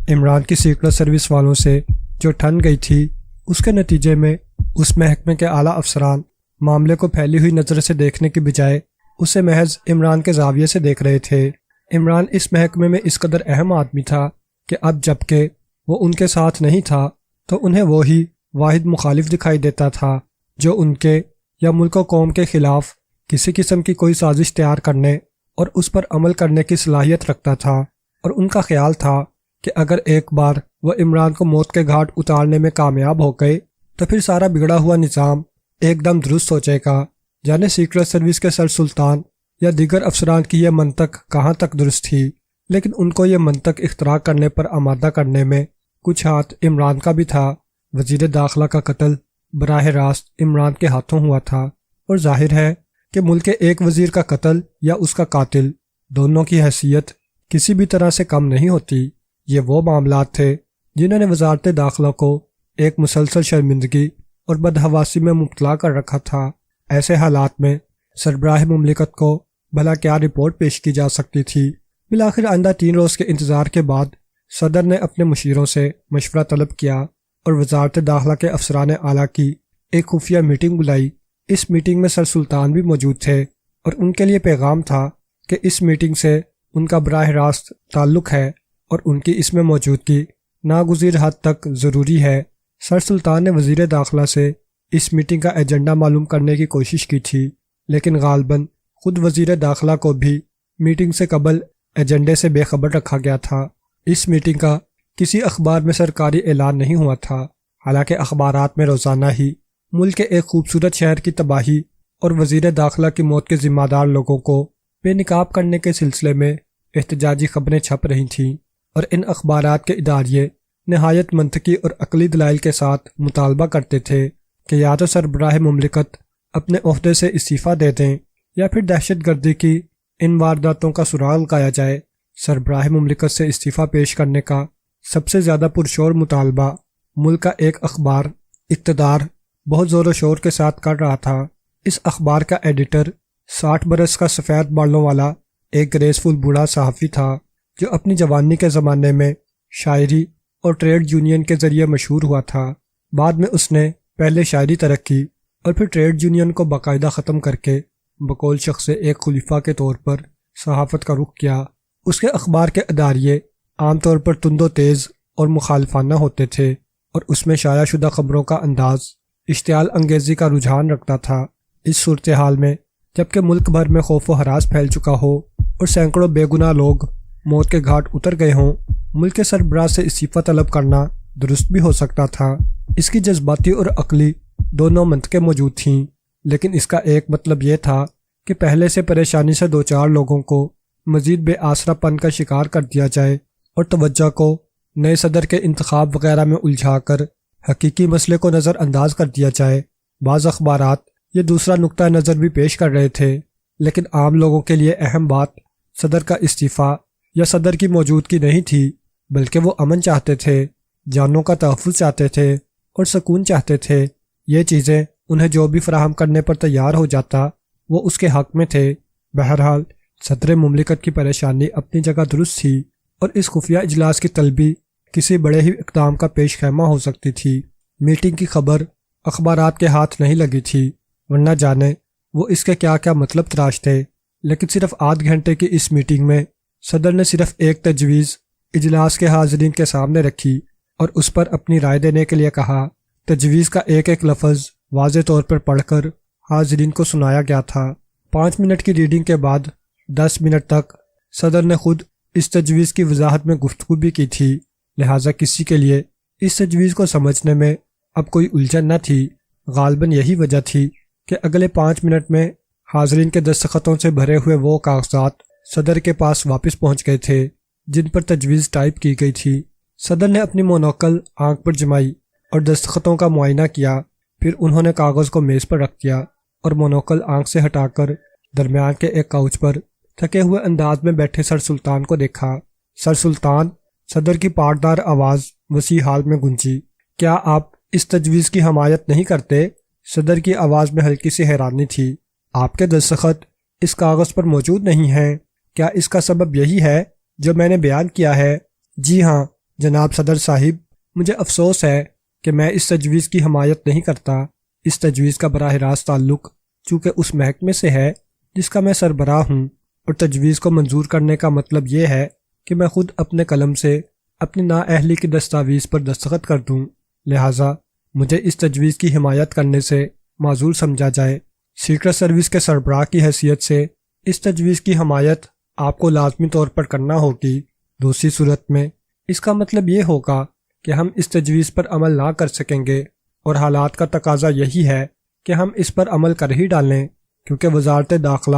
عمران کی سیکرٹ سروس والوں سے جو ٹھن گئی تھی، اس کے نتیجے میں اس محکمے کے اعلیٰ افسران معاملے کو پھیلی ہوئی نظر سے دیکھنے کی بجائے اسے محض عمران کے زاویے سے دیکھ رہے تھے۔ عمران اس محکمے میں اس قدر اہم آدمی تھا کہ اب جب کہ وہ ان کے ساتھ نہیں تھا تو انہیں وہی واحد مخالف دکھائی دیتا تھا جو ان کے یا ملک و قوم کے خلاف کسی قسم کی کوئی سازش تیار کرنے اور اس پر عمل کرنے کی صلاحیت رکھتا تھا، اور ان کا خیال تھا کہ اگر ایک بار وہ عمران کو موت کے گھاٹ اتارنے میں کامیاب ہو گئے تو پھر سارا بگڑا ہوا نظام ایک دم درست ہو جائے گا۔ یعنی سیکرٹ سروس کے سر سلطان یا دیگر افسران کی یہ منطق کہاں تک درست تھی، لیکن ان کو یہ منطق اختراع کرنے پر آمادہ کرنے میں کچھ ہاتھ عمران کا بھی تھا۔ وزیر داخلہ کا قتل براہ راست عمران کے ہاتھوں ہوا تھا، اور ظاہر ہے کہ ملک کے ایک وزیر کا قتل یا اس کا قاتل، دونوں کی حیثیت کسی بھی طرح سے کم نہیں ہوتی۔ یہ وہ معاملات تھے جنہوں نے وزارت داخلہ کو ایک مسلسل شرمندگی اور بدحواسی میں مبتلا کر رکھا تھا۔ ایسے حالات میں سربراہ مملکت کو بھلا کیا رپورٹ پیش کی جا سکتی تھی؟ بالآخر آئندہ 3 روز کے انتظار کے بعد صدر نے اپنے مشیروں سے مشورہ طلب کیا اور وزارت داخلہ کے افسران اعلیٰ کی ایک خفیہ میٹنگ بلائی۔ اس میٹنگ میں سر سلطان بھی موجود تھے اور ان کے لیے پیغام تھا کہ اس میٹنگ سے ان کا براہ راست تعلق ہے اور ان کی اس میں موجودگی ناگزیر حد تک ضروری ہے۔ سر سلطان نے وزیر داخلہ سے اس میٹنگ کا ایجنڈا معلوم کرنے کی کوشش کی تھی، لیکن غالباً خود وزیر داخلہ کو بھی میٹنگ سے قبل ایجنڈے سے بے خبر رکھا گیا تھا۔ اس میٹنگ کا کسی اخبار میں سرکاری اعلان نہیں ہوا تھا، حالانکہ اخبارات میں روزانہ ہی ملک کے ایک خوبصورت شہر کی تباہی اور وزیر داخلہ کی موت کے ذمہ دار لوگوں کو بے نقاب کرنے کے سلسلے میں احتجاجی خبریں چھپ رہی تھیں، اور ان اخبارات کے اداریے نہایت منطقی اور عقلی دلائل کے ساتھ مطالبہ کرتے تھے کہ یا تو سربراہ مملکت اپنے عہدے سے استعفیٰ دے دیں یا پھر دہشت گردی کی ان وارداتوں کا سراغ لگایا جائے۔ سربراہ مملکت سے استعفیٰ پیش کرنے کا سب سے زیادہ پرشور مطالبہ ملک کا ایک اخبار اقتدار بہت زور و شور کے ساتھ کر رہا تھا۔ اس اخبار کا ایڈیٹر 60 برس کا سفید بالوں والا ایک گریسفل بوڑھا صحافی تھا جو اپنی جوانی کے زمانے میں شاعری اور ٹریڈ یونین کے ذریعے مشہور ہوا تھا۔ بعد میں اس نے پہلے شاعری ترک کی اور پھر ٹریڈ یونین کو باقاعدہ ختم کر کے بقول شخص ایک خلیفہ کے طور پر صحافت کا رخ کیا۔ اس کے اخبار کے اداریے عام طور پر تند و تیز اور مخالفانہ ہوتے تھے، اور اس میں شائع شدہ خبروں کا انداز اشتعال انگیزی کا رجحان رکھتا تھا۔ اس صورتحال میں جبکہ ملک بھر میں خوف و ہراس پھیل چکا ہو اور سینکڑوں بے گناہ لوگ موت کے گھاٹ اتر گئے ہوں، ملک کے سربراہ سے استعفیٰ طلب کرنا درست بھی ہو سکتا تھا۔ اس کی جذباتی اور عقلی دونوں منطقیں موجود تھیں، لیکن اس کا ایک مطلب یہ تھا کہ پہلے سے پریشانی سے دوچار لوگوں کو مزید بے آسرا پن کا شکار کر دیا جائے اور توجہ کو نئے صدر کے انتخاب وغیرہ میں الجھا کر حقیقی مسئلے کو نظر انداز کر دیا جائے۔ بعض اخبارات یہ دوسرا نقطہ نظر بھی پیش کر رہے تھے، لیکن عام لوگوں کے لیے اہم بات صدر کا استعفیٰ یا صدر کی موجودگی نہیں تھی، بلکہ وہ امن چاہتے تھے، جانوں کا تحفظ چاہتے تھے اور سکون چاہتے تھے۔ یہ چیزیں انہیں جو بھی فراہم کرنے پر تیار ہو جاتا وہ اس کے حق میں تھے۔ بہرحال صدر مملکت کی پریشانی اپنی جگہ درست تھی، اور اس خفیہ اجلاس کی طلبی کسی بڑے ہی اقدام کا پیش خیمہ ہو سکتی تھی۔ میٹنگ کی خبر اخبارات کے ہاتھ نہیں لگی تھی، ورنہ جانے وہ اس کے کیا کیا مطلب تراشتے، لیکن صرف آدھ گھنٹے کی اس میٹنگ میں صدر نے صرف ایک تجویز اجلاس کے حاضرین کے سامنے رکھی اور اس پر اپنی رائے دینے کے لیے کہا۔ تجویز کا ایک ایک لفظ واضح طور پر پڑھ کر حاضرین کو سنایا گیا تھا۔ 5 منٹ کی ریڈنگ کے بعد 10 منٹ تک صدر نے خود اس تجویز کی وضاحت میں گفتگو بھی کی تھی، لہٰذا کسی کے لیے اس تجویز کو سمجھنے میں اب کوئی الجھن نہ تھی۔ غالباً یہی وجہ تھی کہ اگلے 5 منٹ میں حاضرین کے دستخطوں سے بھرے ہوئے وہ کاغذات صدر کے پاس واپس پہنچ گئے تھے جن پر تجویز ٹائپ کی گئی تھی۔ صدر نے اپنی مونوکل آنکھ پر جمائی اور دستخطوں کا معائنہ کیا، پھر انہوں نے کاغذ کو میز پر رکھ دیا اور مونوکل آنکھ سے ہٹا کر درمیان کے ایک کاؤچ پر تھکے ہوئے انداز میں بیٹھے سر سلطان کو دیکھا۔ سر سلطان، صدر کی پاٹدار آواز وسیع حال میں گونجی۔ کیا آپ اس تجویز کی حمایت نہیں کرتے؟ صدر کی آواز میں ہلکی سی حیرانی تھی۔ آپ کے دستخط اس کاغذ پر موجود نہیں ہیں؟ کیا اس کا سبب یہی ہے جو میں نے بیان کیا ہے؟ جی ہاں جناب صدر صاحب، مجھے افسوس ہے کہ میں اس تجویز کی حمایت نہیں کرتا۔ اس تجویز کا براہ راست تعلق چونکہ اس محکمے سے ہے جس کا میں سربراہ ہوں، اور تجویز کو منظور کرنے کا مطلب یہ ہے کہ میں خود اپنے قلم سے اپنی نااہلی کی دستاویز پر دستخط کر دوں، لہٰذا مجھے اس تجویز کی حمایت کرنے سے معذور سمجھا جائے۔ سیکرٹ سروس کے سربراہ کی حیثیت سے اس تجویز کی حمایت آپ کو لازمی طور پر کرنا ہوگی، دوسری صورت میں اس کا مطلب یہ ہوگا کہ ہم اس تجویز پر عمل نہ کر سکیں گے، اور حالات کا تقاضا یہی ہے کہ ہم اس پر عمل کر ہی ڈالیں، کیونکہ وزارت داخلہ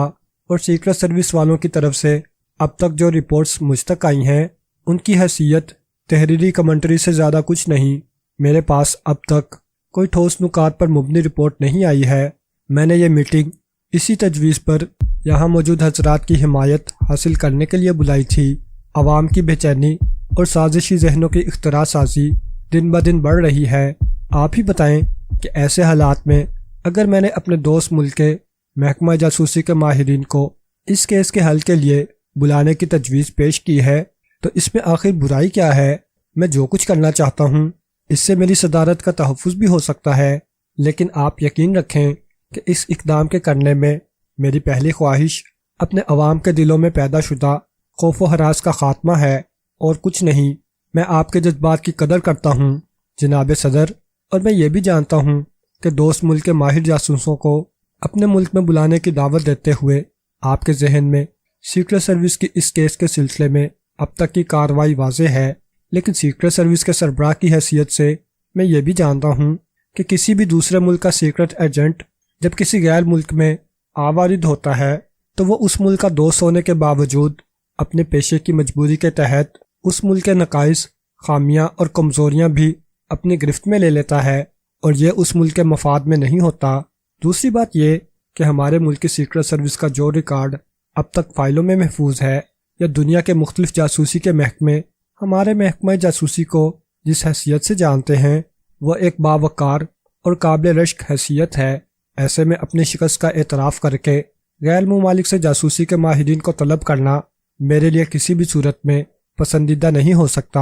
اور سیکرٹ سروس والوں کی طرف سے اب تک جو رپورٹس مجھ تک آئی ہیں ان کی حیثیت تحریری کمنٹری سے زیادہ کچھ نہیں۔ میرے پاس اب تک کوئی ٹھوس نکات پر مبنی رپورٹ نہیں آئی ہے۔ میں نے یہ میٹنگ اسی تجویز پر یہاں موجود حضرات کی حمایت حاصل کرنے کے لیے بلائی تھی۔ عوام کی بے چینی اور سازشی ذہنوں کی اختراع سازی دن بدن بڑھ رہی ہے۔ آپ ہی بتائیں کہ ایسے حالات میں اگر میں نے اپنے دوست ملک کے محکمہ جاسوسی کے ماہرین کو اس کیس کے حل کے لیے بلانے کی تجویز پیش کی ہے تو اس میں آخر برائی کیا ہے؟ میں جو کچھ کرنا چاہتا ہوں اس سے میری صدارت کا تحفظ بھی ہو سکتا ہے، لیکن آپ یقین رکھیں کہ اس اقدام کے کرنے میں میری پہلی خواہش اپنے عوام کے دلوں میں پیدا شدہ خوف و ہراس کا خاتمہ ہے اور کچھ نہیں۔ میں آپ کے جذبات کی قدر کرتا ہوں جناب صدر، اور میں یہ بھی جانتا ہوں کہ دوست ملک کے ماہر جاسوسوں کو اپنے ملک میں بلانے کی دعوت دیتے ہوئے آپ کے ذہن میں سیکرٹ سروس کی اس کیس کے سلسلے میں اب تک کی کارروائی واضح ہے۔ لیکن سیکرٹ سروس کے سربراہ کی حیثیت سے میں یہ بھی جانتا ہوں کہ کسی بھی دوسرے ملک کا سیکرٹ ایجنٹ جب کسی غیر ملک میں آوارد ہوتا ہے تو وہ اس ملک کا دوست ہونے کے باوجود اپنے پیشے کی مجبوری کے تحت اس ملک کے نقائص، خامیاں اور کمزوریاں بھی اپنی گرفت میں لے لیتا ہے، اور یہ اس ملک کے مفاد میں نہیں ہوتا۔ دوسری بات یہ کہ ہمارے ملک کی سیکرٹ سروس کا جو ریکارڈ اب تک فائلوں میں محفوظ ہے، یا دنیا کے مختلف جاسوسی کے محکمے ہمارے محکمہ جاسوسی کو جس حیثیت سے جانتے ہیں، وہ ایک باوقار اور قابل رشک حیثیت ہے۔ ایسے میں اپنی شکست کا اعتراف کر کے غیر ممالک سے جاسوسی کے ماہرین کو طلب کرنا میرے لیے کسی بھی صورت میں پسندیدہ نہیں ہو سکتا،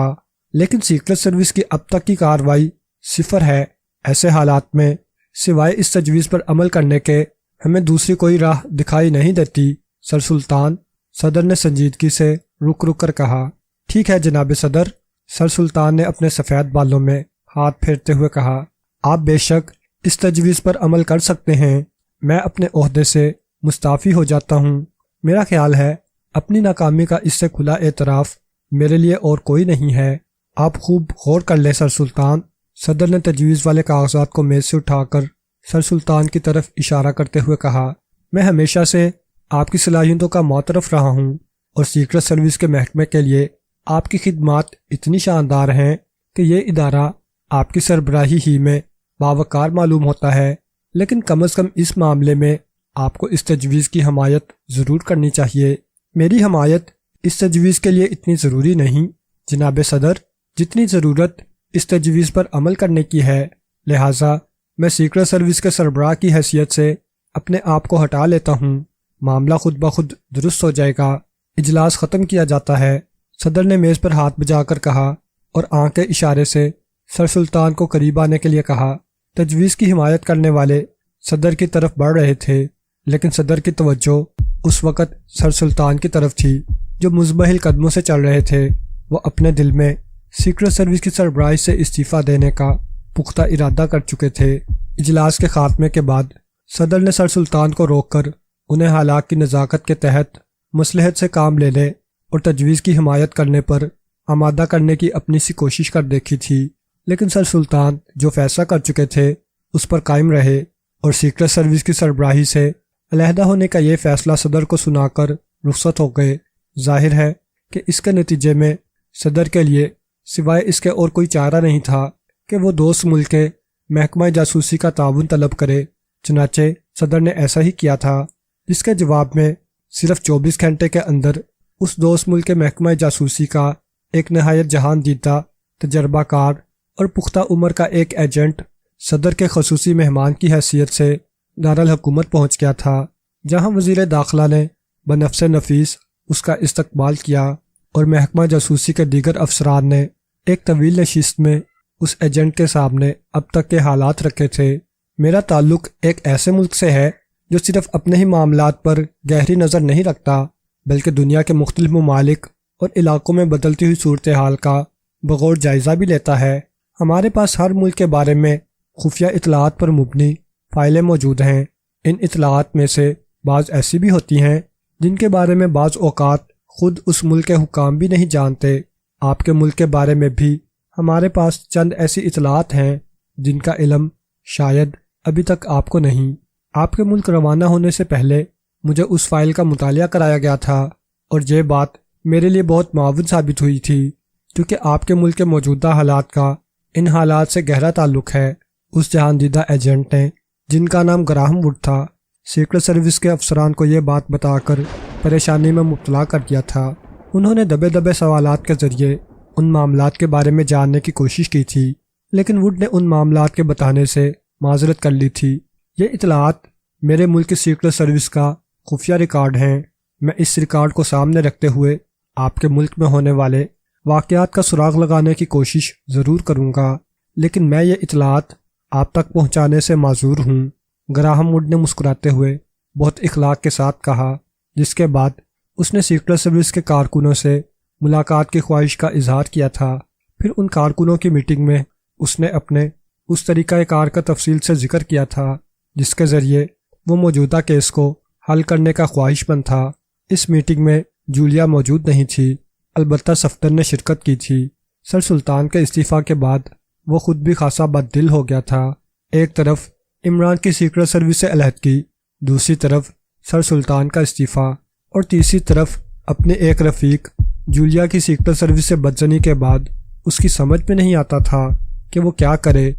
لیکن سیکرٹ سروس کی اب تک کی کارروائی صفر ہے۔ ایسے حالات میں سوائے اس تجویز پر عمل کرنے کے ہمیں دوسری کوئی راہ دکھائی نہیں دیتی۔ سر سلطان، صدر نے سنجیدگی سے رک رک کر کہا۔ ٹھیک ہے جناب صدر، سر سلطان نے اپنے سفید بالوں میں ہاتھ پھیرتے ہوئے کہا، آپ بے شک اس تجویز پر عمل کر سکتے ہیں۔ میں اپنے عہدے سے مستعفی ہو جاتا ہوں۔ میرا خیال ہے اپنی ناکامی کا اس سے کھلا اعتراف میرے لیے اور کوئی نہیں ہے۔ آپ خوب غور کر لیں سر سلطان۔ صدر نے تجویز والے کاغذات کو میز سے اٹھا کر سر سلطان کی طرف اشارہ کرتے ہوئے کہا، میں ہمیشہ سے آپ کی صلاحیتوں کا معترف رہا ہوں، اور سیکرٹ سروس کے محکمے کے لیے آپ کی خدمات اتنی شاندار ہیں کہ یہ ادارہ آپ کی سربراہی ہی میں باوقار معلوم ہوتا ہے، لیکن کم از کم اس معاملے میں آپ کو اس تجویز کی حمایت ضرور کرنی چاہیے۔ میری حمایت اس تجویز کے لیے اتنی ضروری نہیں جناب صدر جتنی ضرورت اس تجویز پر عمل کرنے کی ہے، لہٰذا میں سیکرٹ سروس کے سربراہ کی حیثیت سے اپنے آپ کو ہٹا لیتا ہوں۔ معاملہ خود بخود درست ہو جائے گا۔ اجلاس ختم کیا جاتا ہے، صدر نے میز پر ہاتھ بجا کر کہا اور آنکھ کے اشارے سے سر سلطان کو قریب آنے کے لیے کہا۔ تجویز کی حمایت کرنے والے صدر کی طرف بڑھ رہے تھے، لیکن صدر کی توجہ اس وقت سر سلطان کی طرف تھی جو مزمحل قدموں سے چل رہے تھے۔ وہ اپنے دل میں سیکرٹ سروس کی سربراہی سے استعفیٰ دینے کا پختہ ارادہ کر چکے تھے۔ اجلاس کے خاتمے کے بعد صدر نے سر سلطان کو روک کر انہیں حالات کی نزاکت کے تحت مصلحت سے کام لینے اور تجویز کی حمایت کرنے پر آمادہ کرنے کی اپنی سی کوشش کر دیکھی تھی، لیکن سر سلطان جو فیصلہ کر چکے تھے اس پر قائم رہے، اور سیکرٹ سروس کی سربراہی سے علیحدہ ہونے کا یہ فیصلہ صدر کو سنا کر رخصت ہو گئے۔ ظاہر ہے کہ اس کے نتیجے میں صدر کے لیے سوائے اس کے اور کوئی چارہ نہیں تھا کہ وہ دوست ملک کے محکمہ جاسوسی کا تعاون طلب کرے۔ چنانچہ صدر نے ایسا ہی کیا تھا، جس کے جواب میں صرف 24 گھنٹے کے اندر اس دوست ملک کے محکمہ جاسوسی کا ایک نہایت جہان دیدہ، تجربہ کار اور پختہ عمر کا ایک ایجنٹ صدر کے خصوصی مہمان کی حیثیت سے دارالحکومت پہنچ گیا تھا، جہاں وزیر داخلہ نے بنفس نفیس اس کا استقبال کیا، اور محکمہ جاسوسی کے دیگر افسران نے ایک طویل نشست میں اس ایجنٹ کے سامنے اب تک کے حالات رکھے تھے۔ میرا تعلق ایک ایسے ملک سے ہے جو صرف اپنے ہی معاملات پر گہری نظر نہیں رکھتا، بلکہ دنیا کے مختلف ممالک اور علاقوں میں بدلتی ہوئی صورتحال کا بغور جائزہ بھی لیتا ہے۔ ہمارے پاس ہر ملک کے بارے میں خفیہ اطلاعات پر مبنی فائلیں موجود ہیں۔ ان اطلاعات میں سے بعض ایسی بھی ہوتی ہیں جن کے بارے میں بعض اوقات خود اس ملک کے حکام بھی نہیں جانتے۔ آپ کے ملک کے بارے میں بھی ہمارے پاس چند ایسی اطلاعات ہیں جن کا علم شاید ابھی تک آپ کو نہیں۔ آپ کے ملک روانہ ہونے سے پہلے مجھے اس فائل کا مطالعہ کرایا گیا تھا، اور یہ بات میرے لیے بہت معاون ثابت ہوئی تھی، کیونکہ آپ کے ملک کے موجودہ حالات کا ان حالات سے گہرا تعلق ہے۔ اس جہان دیدہ ایجنٹ نے، جن کا نام گراہم ووڈ تھا، سیکرٹ سروس کے افسران کو یہ بات بتا کر پریشانی میں مبتلا کر دیا تھا۔ انہوں نے دبے دبے سوالات کے ذریعے ان معاملات کے بارے میں جاننے کی کوشش کی تھی، لیکن ووڈ نے ان معاملات کے بتانے سے معذرت کر لی تھی۔ یہ اطلاعات میرے ملک کی سیکرٹ سروس کا خفیہ ریکارڈ ہیں۔ میں اس ریکارڈ کو سامنے رکھتے ہوئے آپ کے ملک میں ہونے والے واقعات کا سراغ لگانے کی کوشش ضرور کروں گا، لیکن میں یہ اطلاعات آپ تک پہنچانے سے معذور ہوں۔ گراہم ووڈ نے مسکراتے ہوئے بہت اخلاق کے ساتھ کہا، جس کے بعد اس نے سیکرٹ سروس کے کارکنوں سے ملاقات کی خواہش کا اظہار کیا تھا۔ پھر ان کارکنوں کی میٹنگ میں اس نے اپنے اس طریقہ کار کا تفصیل سے ذکر کیا تھا جس کے ذریعے وہ موجودہ کیس کو حل کرنے کا خواہش مند تھا۔ اس میٹنگ میں جولیا موجود نہیں تھی، البتہ صفدر نے شرکت کی تھی۔ سر سلطان کے استعفیٰ کے بعد وہ خود بھی خاصا بد دل ہو گیا تھا۔ ایک طرف عمران کی سیکرٹ سروس سے علیحدگی، دوسری طرف سر سلطان کا استعفیٰ، اور تیسری طرف اپنے ایک رفیق جولیا کی سیکرٹ سروس سے بدزنی کے بعد اس کی سمجھ میں نہیں آتا تھا کہ وہ کیا کرے۔